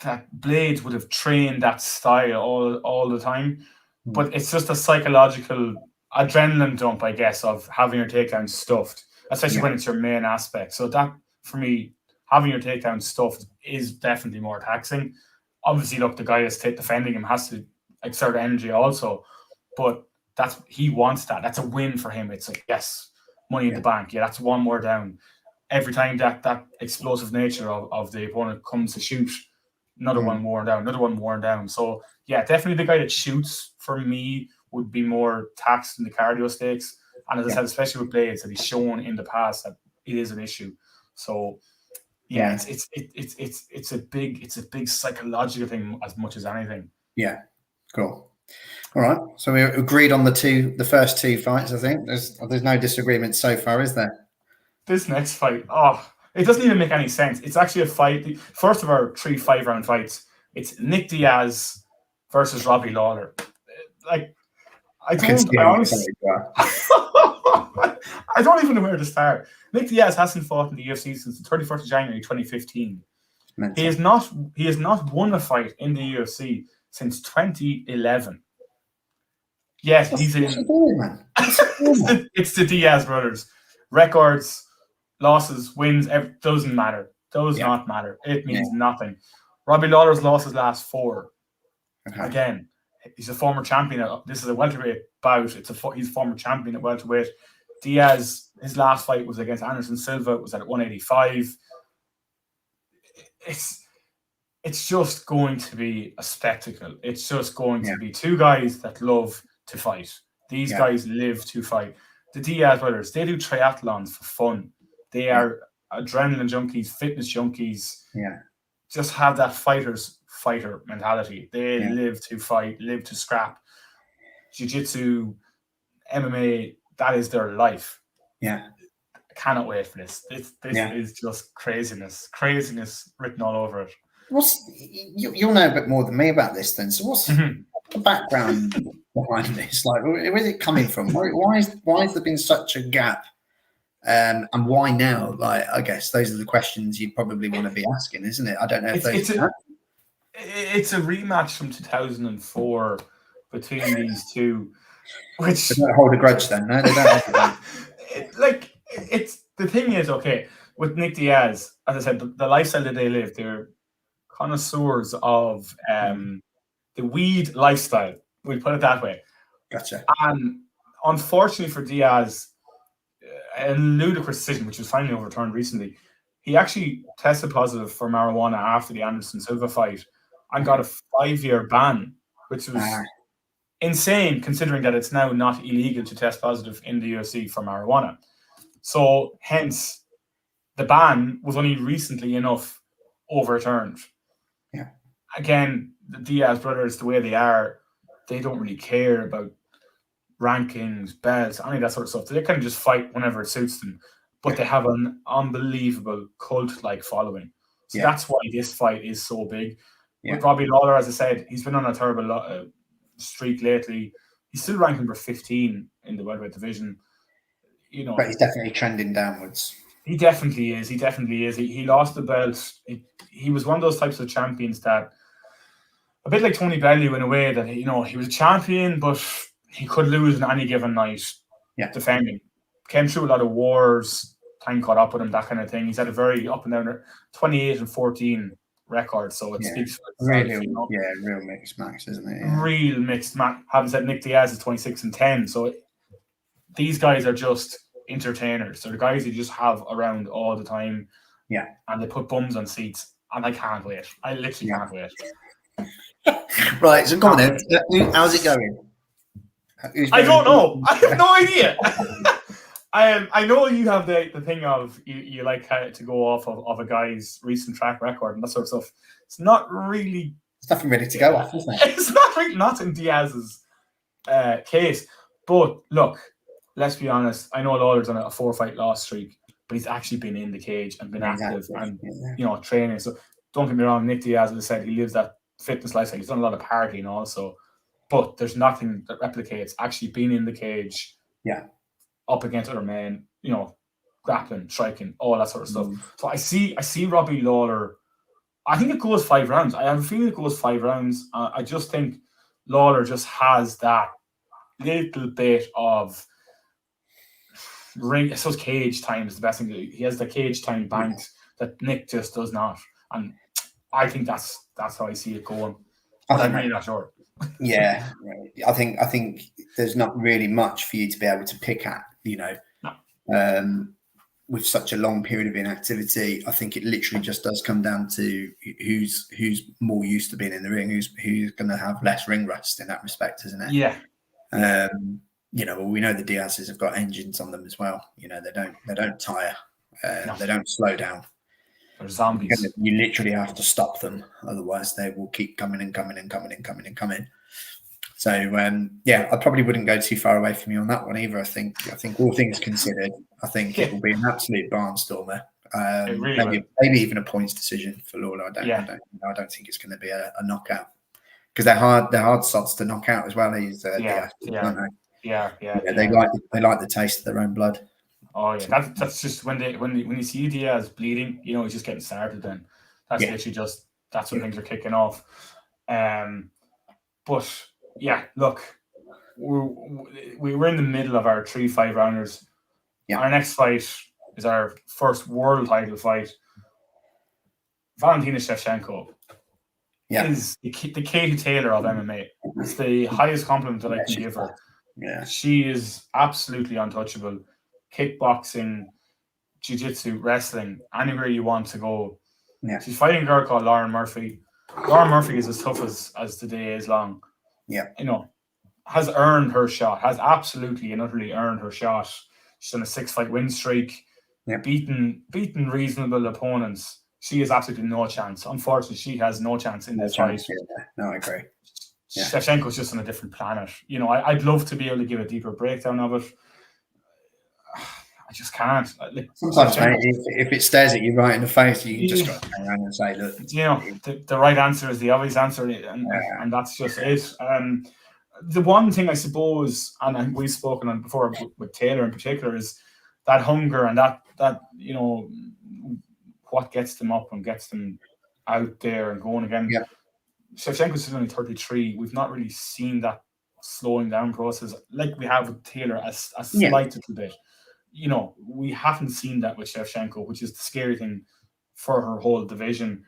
that Blades would have trained that style all the time, but it's just a psychological adrenaline dump, I guess, of having your takedown stuffed, especially when it's your main aspect. So that, for me, having your takedown stuffed is definitely more taxing. Obviously, look, the guy that's defending him has to exert energy also. But he wants that. That's a win for him. It's like, yes, money in the bank. Yeah, that's one more down. Every time that explosive nature of the opponent comes to shoot, another one worn down. So yeah, definitely the guy that shoots for me would be more taxed in the cardio stakes. And as I said, especially with blades, that he's shown in the past that it is an issue. So yeah, it's a big psychological thing as much as anything. Yeah, cool. All right, so we agreed on the first two fights. I think there's no disagreement so far, is there? This next fight, it doesn't even make any sense. It's actually a fight. First of our 3 5-round fights. It's Nick Diaz versus Robbie Lawler. Like, I don't even know where to start. Nick Diaz hasn't fought in the UFC since the 31st of January 2015. He has not won a fight in the UFC since 2011. Yes, he's in. It's the Diaz brothers. Records, losses, wins, doesn't matter. Does not matter. It means nothing. Robbie Lawler's lost his last 4. Okay. Again, he's a former champion. This is a welterweight bout. He's a former champion at welterweight. Diaz, his last fight was against Anderson Silva. It was at 185. It's just going to be a spectacle. It's just going to be 2 guys that love to fight. These guys live to fight. The Diaz brothers, they do triathlons for fun. They are adrenaline junkies, fitness junkies. Yeah. Just have that fighter mentality. They live to fight, live to scrap. Jiu-jitsu, MMA, that is their life. Yeah. I cannot wait for this. This is just craziness written all over it. You'll know a bit more than me about this then. So what's the background behind this? Like, where's it coming from? Why has there been such a gap? And why now? Like, I guess those are the questions you'd probably want to be asking, isn't it? I don't know if it's a rematch from 2004 between these two. Which they don't hold a grudge then, no? They don't. It's the thing is, okay, with Nick Diaz, as I said, the lifestyle that they live, they're connoisseurs of the weed lifestyle. We'll put it that way. Gotcha. And unfortunately for Diaz, a ludicrous decision, which was finally overturned recently, he actually tested positive for marijuana after the Anderson Silva fight and got a 5-year ban, which was insane considering that it's now not illegal to test positive in the UFC for marijuana. So hence the ban was only recently enough overturned. Yeah. Again, the Diaz brothers, the way they are, they don't really care about rankings, belts, any of that sort of stuff. They kind of just fight whenever it suits them. But they have an unbelievable cult-like following. So that's why this fight is so big. With Robbie Lawler, as I said, he's been on a terrible streak lately. He's still ranked number 15 in the welterweight division. But he's definitely trending downwards. He definitely is. He lost the belt. He was one of those types of champions that, a bit like Tony Bellew in a way, that he was a champion, but he could lose on any given night. Yeah. Defending. Came through a lot of wars, time caught up with him, that kind of thing. He's had a very up and down 28-14 record, so it speaks for itself. Real mixed match, isn't it? Real mixed match. Having said Nick Diaz is 26-10, so these guys are just entertainers. They're the guys you just have around all the time. Yeah. And they put bums on seats, and I can't wait. I literally can't wait. Right, so come on then. How's it going? I don't know. I have no idea. I know you have the thing of you like to go off of a guy's recent track record and that sort of stuff. It's not really. It's nothing ready to go off, isn't it? It's not really not in Diaz's case. But look, let's be honest. I know Lawler's on a 4-fight loss streak, but he's actually been in the cage and been active and training. So don't get me wrong. Nick Diaz, as I said, he lives that fitness lifestyle. He's done a lot of partying also. But there's nothing that replicates actually being in the cage, up against other men, grappling, striking, all that sort of stuff. So I see Robbie Lawler. I think it goes 5 rounds. I have a feeling it goes 5 rounds. I just think Lawler just has that little bit of ring. I suppose cage time is the best thing. He has the cage time banked that Nick just does not, and I think that's how I see it going. But I'm really not sure. Yeah, I think there's not really much for you to be able to pick at, No. with such a long period of inactivity. I think it literally just does come down to who's more used to being in the ring, who's going to have less ring rust in that respect, isn't it? Yeah. Well, we know the Diaz's have got engines on them as well. They don't tire, No. they don't slow down. They're zombies. You literally have to stop them, otherwise they will keep coming and coming and coming and coming and coming. So I probably wouldn't go too far away from you on that one either. I think all things considered, I think it will be an absolute barnstormer. Really maybe even a points decision for Lawler. I don't think it's going to be a knockout, because they're hard sods to knock out as well. He's Yeah. They like the taste of their own blood. Oh yeah, that's just when you see Diaz bleeding, he's just getting started. Then that's literally that's when things are kicking off. But yeah, look, we were in the middle of our 3 5-rounders. Yeah. Our next fight is our first world title fight. Valentina Shevchenko is the Katie Taylor of MMA. It's the highest compliment that I can give her. Yeah. She is absolutely untouchable. Kickboxing, jiu-jitsu, wrestling, anywhere you want to go. Yeah. She's fighting a girl called Lauren Murphy. Lauren Murphy is as tough as the day is long. Yeah. Has earned her shot, has absolutely and utterly earned her shot. She's on a 6-fight win streak, beaten reasonable opponents. She has absolutely no chance. Unfortunately, she has no chance in this fight. No, I agree. Yeah. Shevchenko's just on a different planet. I'd love to be able to give a deeper breakdown of it. I just can't. Sometimes, mate, if it stares at you right in the face, you just got to turn around and say, look. The right answer is the obvious answer, and that's just it. The one thing I suppose, and we've spoken on before with Taylor in particular, is that hunger and that what gets them up and gets them out there and going again. Yeah. Shevchenko's only 33. We've not really seen that slowing down process like we have with Taylor a slight little bit. We haven't seen that with Shevchenko, which is the scary thing for her whole division.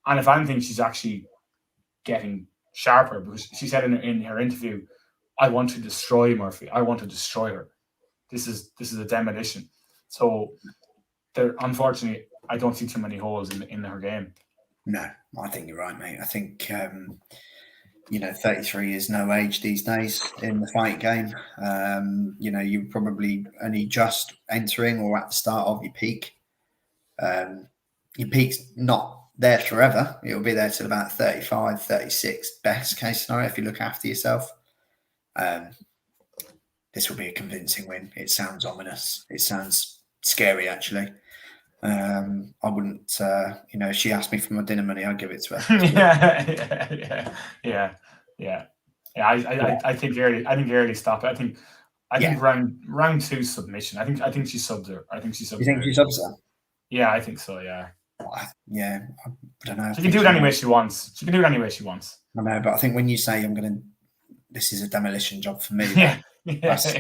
And if anything, she's actually getting sharper, because she said in her interview, I want to destroy Murphy. I want to destroy her. This is a demolition. So unfortunately, I don't see too many holes in her game. No, I think you're right, mate. I think 33 is no age these days in the fight game. You're probably only just entering or at the start of your peak. Your peak's not there forever. It'll be there till about 35, 36, best case scenario if you look after yourself. This will be a convincing win. It sounds ominous. It sounds scary, actually. I wouldn't, if she asked me for my dinner money, I'd give it to her. Yeah. I think early stop. I think round 2 submission. I think she subs her. You think she subs her? Yeah, I think so. Yeah. Yeah, I don't know. She can do it any way she wants. I know, but I think when you say this is a demolition job for me. That's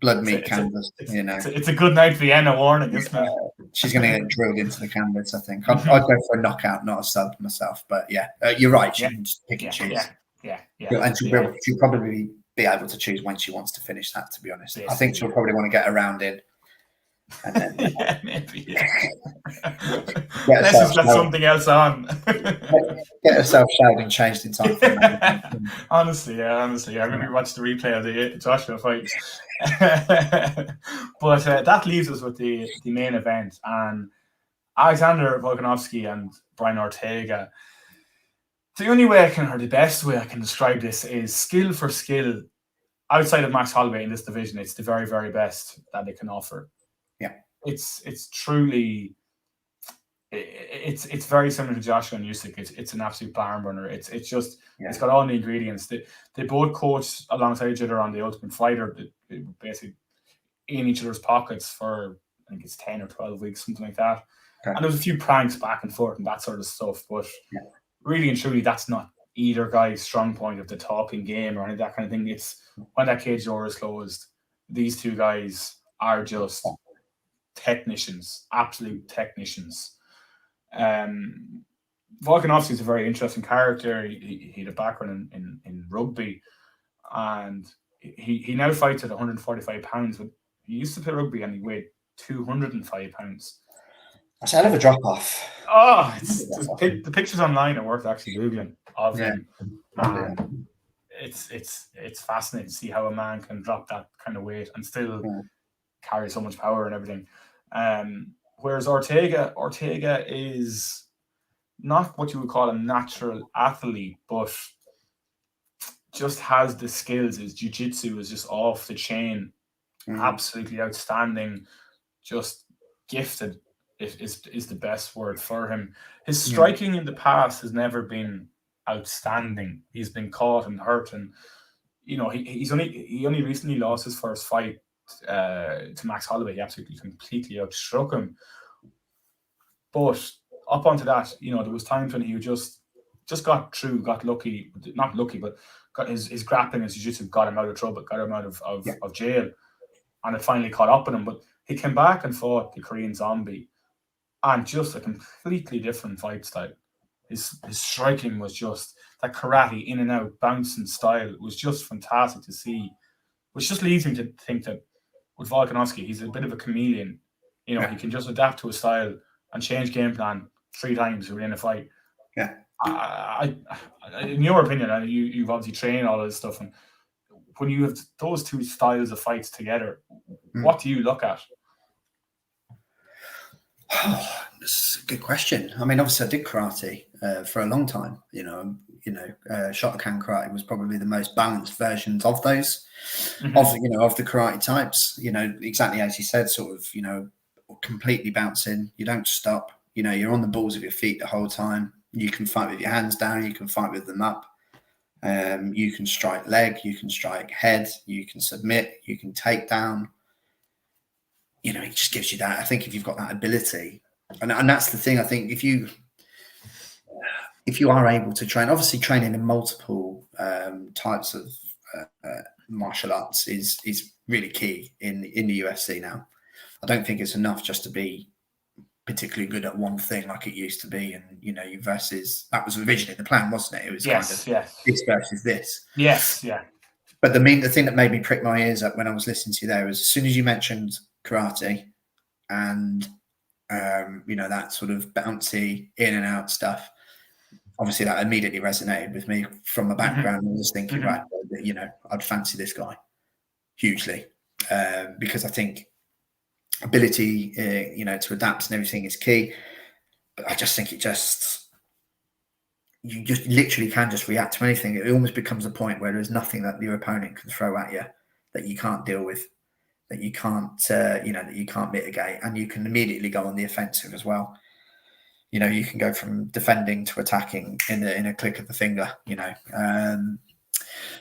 blood meat canvas. It's a good night Vienna warning, isn't it? She's going to get drilled into the canvas, I think. I'd go for a knockout, not a sub myself. But you're right. She can just pick and choose. Yeah. And she'll probably be able to choose when she wants to finish that, to be honest. I think she'll probably want to get a round in. And then, maybe. Let's just let something else on. Get herself showered and changed in time. Honestly. I remember watched the replay of the Joshua fight. But that leaves us with the main event, and Alexander Volkanovski and Brian Ortega. The only way the best way I can describe this is skill for skill. Outside of Max Holloway in this division, it's the very, very best that they can offer. Yeah, it's truly, it's very similar to Joshua and Usyk. It's an absolute barn burner. It's got all the ingredients. They both coach alongside each other on The Ultimate Fighter. They basically in each other's pockets for, I think it's 10 or 12 weeks, something like that. Okay. And there was a few pranks back and forth and that sort of stuff. But really and truly, that's not either guy's strong point of the talking game or any of that kind of thing. It's when that cage door is closed, these two guys are just technicians, absolute technicians. Volkanovski is a very interesting character. He had a background in rugby, and he now fights at 145 pounds, but he used to play rugby and he weighed 205 pounds. That's a hell of a drop off. Oh, the pictures online are worth actually googling of him. It's fascinating to see how a man can drop that kind of weight and still carry so much power and everything. Whereas Ortega is not what you would call a natural athlete, but just has the skills. His jiu-jitsu is just off the chain, absolutely outstanding, just gifted is the best word for him. His striking in the past has never been outstanding. He's been caught and hurt, and he only recently lost his first fight to Max Holloway. He absolutely completely outstruck him. But up onto that, there was times when he just got lucky, not lucky, but got his grappling and jiu-jitsu got him out of trouble, got him out of jail, and it finally caught up with him. But he came back and fought the Korean Zombie, and just a completely different fight style. His striking was just that karate in and out, bouncing style. It was just fantastic to see, which just leads me to think that with Volkanovski, he's a bit of a chameleon. He can just adapt to a style and change game plan 3 times within a fight. Yeah. In your opinion, you've obviously trained all of this stuff, and when you have those two styles of fights together, what do you look at? Oh, that's a good question. I mean, obviously, I did karate for a long time. Shotokan karate was probably the most balanced versions of those, of the karate types. Exactly as you said, sort of, completely bouncing. You don't stop. You're on the balls of your feet the whole time. You can fight with your hands down. You can fight with them up. You can strike leg. You can strike head. You can submit. You can take down. It just gives you that. I think if you've got that ability, and that's the thing. I think if you are able to train, obviously training in multiple types of martial arts is really key in the UFC now. I don't think it's enough just to be particularly good at one thing like it used to be. And versus that was originally the plan, wasn't it? It was this versus this. Yes, yeah. But the thing that made me prick my ears up when I was listening to you there was as soon as you mentioned karate and that sort of bouncy in and out stuff, obviously that immediately resonated with me from my background. I was thinking, right, I'd fancy this guy hugely because I think ability to adapt and everything is key. But I just think you just literally can just react to anything. It almost becomes a point where there's nothing that your opponent can throw at you that you can't deal with, that you can't that you can't mitigate, and you can immediately go on the offensive as well. You can go from defending to attacking in a click of the finger.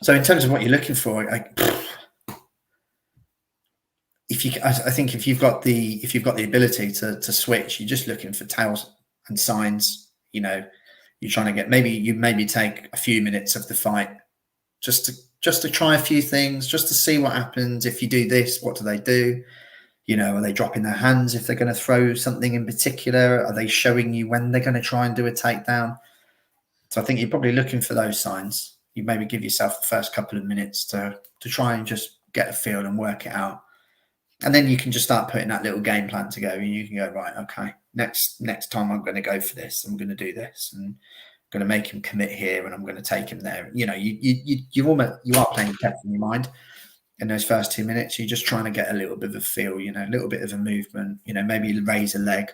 So in terms of what you're looking for, I think if you've got the ability to switch, you're just looking for tails and signs. You're trying to get maybe take a few minutes of the fight just to try a few things, just to see what happens. If you do this, what do they do? Are they dropping their hands if they're going to throw something in particular? Are they showing you when they're going to try and do a takedown? So I think you're probably looking for those signs. You maybe give yourself the first couple of minutes to try and just get a feel and work it out. And then you can just start putting that little game plan together, and you can go, right, okay, next time I'm going to go for this. I'm going to do this, and I'm going to make him commit here, and I'm going to take him there. You are playing catch in your mind in those first 2 minutes. You're just trying to get a little bit of a feel, a little bit of a movement. Maybe raise a leg.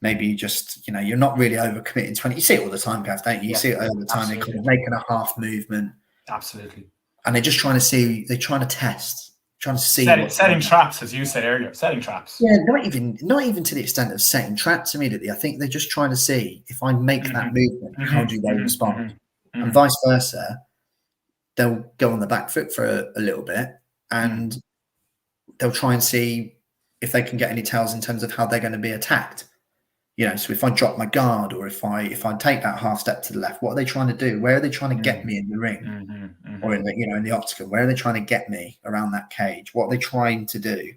Maybe just you're not really overcommitting 20. You see it all the time, Gav, don't you? You see it all the time. They're kind of making a half movement. Absolutely. And they're just trying to see. They're trying to test. Trying to see setting traps, as you said earlier. Setting traps. Yeah, not even to the extent of setting traps immediately. I think they're just trying to see if I make that movement, how do they respond, and vice versa. They'll go on the back foot for a little bit, and they'll try and see if they can get any tells in terms of how they're going to be attacked. So if I drop my guard, or if I take that half step to the left, what are they trying to do? Where are they trying to get me in the ring, or in the in the octagon? Where are they trying to get me around that cage? What are they trying to do?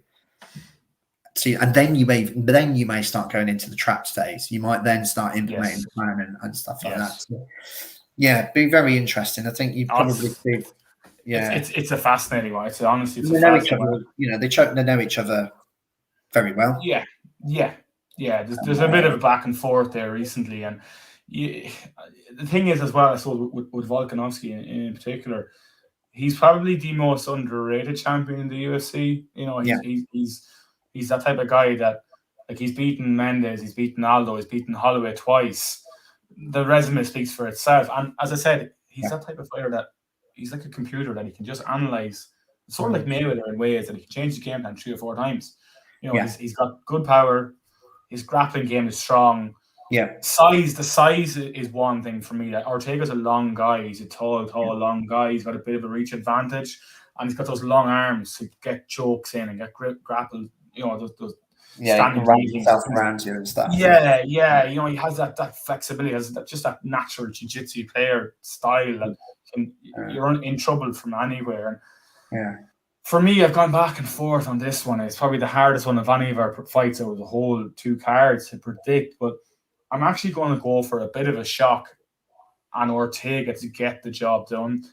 See, and then you may start going into the traps phase. You might then start implementing Yes. the plan and stuff like that. Yes. So, yeah, be very interesting. I think you probably see. Yeah, it's a fascinating one. It's honestly, they know each other. You know, they know each other very well. Yeah. There's a bit of a back and forth there recently, and the thing is as well. I suppose with Volkanovski in particular, he's probably the most underrated champion in the UFC. You know, he's that type of guy that, like, he's beaten Mendes, he's beaten Aldo, he's beaten Holloway twice. The resume speaks for itself. And as I said, he's that type of fighter that he's like a computer that he can just analyze, sort of like Mayweather in ways that he can change the game plan 3 or 4 times. You know, he's got good power. His grappling game is strong. Yeah. The size is one thing for me. That Ortega's a long guy. He's a tall, long guy. He's got a bit of a reach advantage, and he's got those long arms to get chokes in and get grappled. You know, those standing himself around you and stuff. Yeah. You know, he has that flexibility. Has just that natural jiu-jitsu player style that you're in trouble from anywhere. Yeah. For me, I've gone back and forth on this one. It's probably the hardest one of any of our fights over the whole 2 cards to predict, but I'm actually going to go for a bit of a shock on Ortega to get the job done.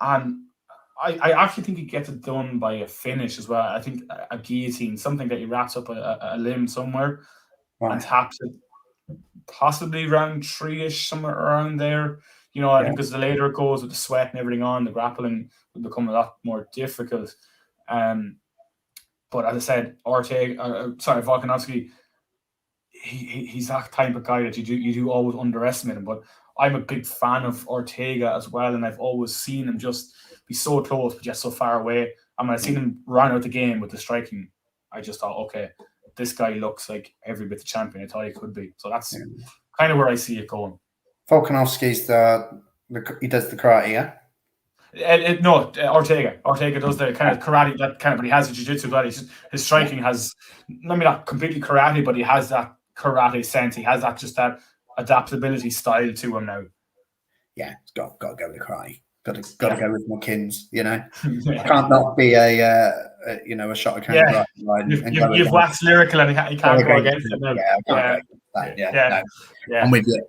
And I actually think he gets it done by a finish as well. I think a guillotine, something that he wraps up a limb somewhere and taps it possibly round 3-ish, somewhere around there. You know, I think as the later it goes with the sweat and everything on, the grappling will become a lot more difficult. But as I said, Volkanovski, he's that type of guy that you do always underestimate him. But I'm a big fan of Ortega as well, and I've always seen him just be so close but yet so far away. And when I seen him run out the game with the striking, I just thought, okay, this guy looks like every bit the champion I thought he could be. So that's kind of where I see it going. Volkanovski's he does the karate, yeah? No, Ortega. Ortega does the kind of karate, but he has a jiu-jitsu, but his striking has, maybe not completely karate, but he has that karate sense. He has that adaptability style to him now. Yeah, it's got to go with karate. Got to go with my kins, you know. I can't not be a shot of karate. You've waxed lyrical and you can't go against it now. I'm with you.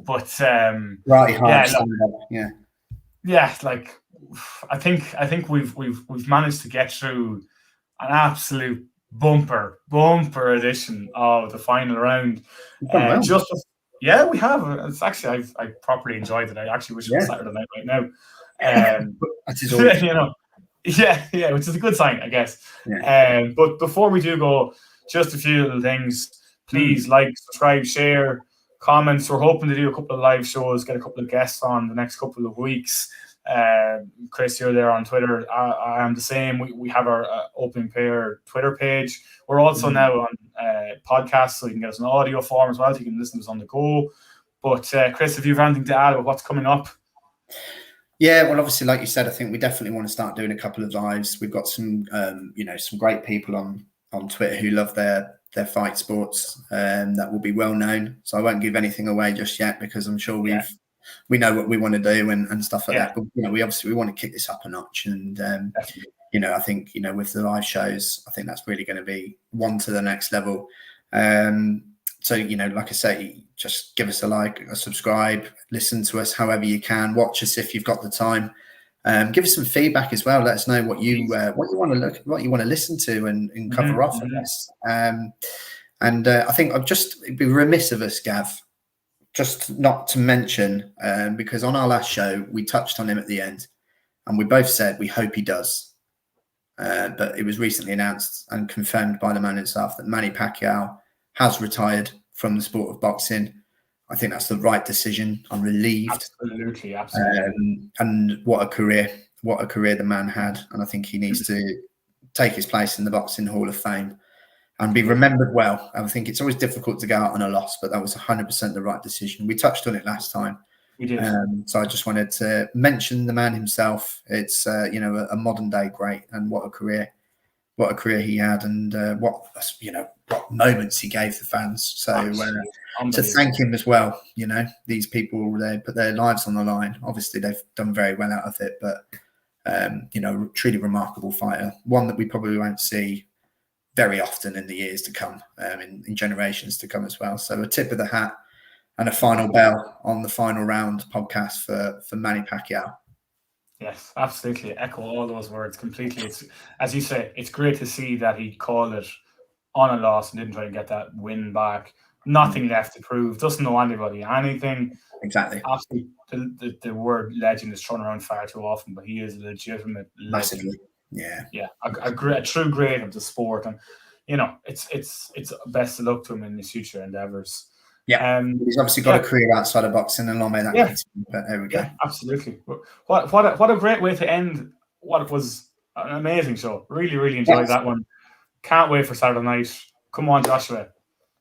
But karate hard. Like I think we've managed to get through an absolute bumper edition of the final round. We have. It's actually I properly enjoyed it. I actually wish it was Saturday night right now. Which is a good sign, I guess. But before we do go, just a few little things. Please like, subscribe, share, comments. We're hoping to do a couple of live shows, get a couple of guests on the next couple of weeks. Chris, you're there on Twitter. I am the same. We have our Open Pair Twitter page. We're also now on podcasts, so you can get us an audio form as well, so you can listen to us on the go. But Chris, if you have anything to add about what's coming up? Yeah, well, obviously, like you said, I think we definitely want to start doing a couple of lives. We've got some, some great people on Twitter who love their fight sports, that will be well known. So I won't give anything away just yet, because I'm sure we know what we want to do and stuff like that. But we want to kick this up a notch, and I think with the live shows, I think that's really going to be one to the next level. So like I say, just give us a like, a subscribe, listen to us however you can, watch us if you've got the time. Give us some feedback as well. Let us know what you want to listen to and cover off on this. And I think it'd be remiss of us, Gav, just not to mention, because on our last show we touched on him at the end, and we both said we hope he does. But it was recently announced and confirmed by the man himself that Manny Pacquiao has retired from the sport of boxing. I think that's the right decision. I'm relieved. Absolutely. And what a career the man had. And I think he needs to take his place in the Boxing Hall of Fame and be remembered well. I think it's always difficult to go out on a loss, but that was 100% the right decision. We touched on it last time. We did. So I just wanted to mention the man himself. It's a modern day great, and what a career he had, and what moments he gave the fans. So to thank him as well. These people, they put their lives on the line. Obviously, they've done very well out of it, but Truly remarkable fighter, one that we probably won't see very often in the years to come, in generations to come as well. So a tip of the hat and a final bell on the Final Round podcast for Manny Pacquiao. Yes, absolutely. Echo all those words completely. It's, as you say, it's great to see that he called it on a loss and didn't try to get that win back. Nothing left to prove. Doesn't know anybody anything. Exactly. Absolutely, the word legend is thrown around far too often, but he is a legitimate Massively. legend. Yeah, a true great of the sport, and it's best of luck to him in his future endeavors. Yeah, he's obviously got a career outside of boxing, and long may that continue. But there we go. Yeah, absolutely. What a great way to end what was an amazing show. Really, really enjoyed that one. Can't wait for Saturday night. Come on, Joshua.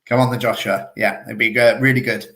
Come on, the Joshua. Yeah, it'd be good. Really good.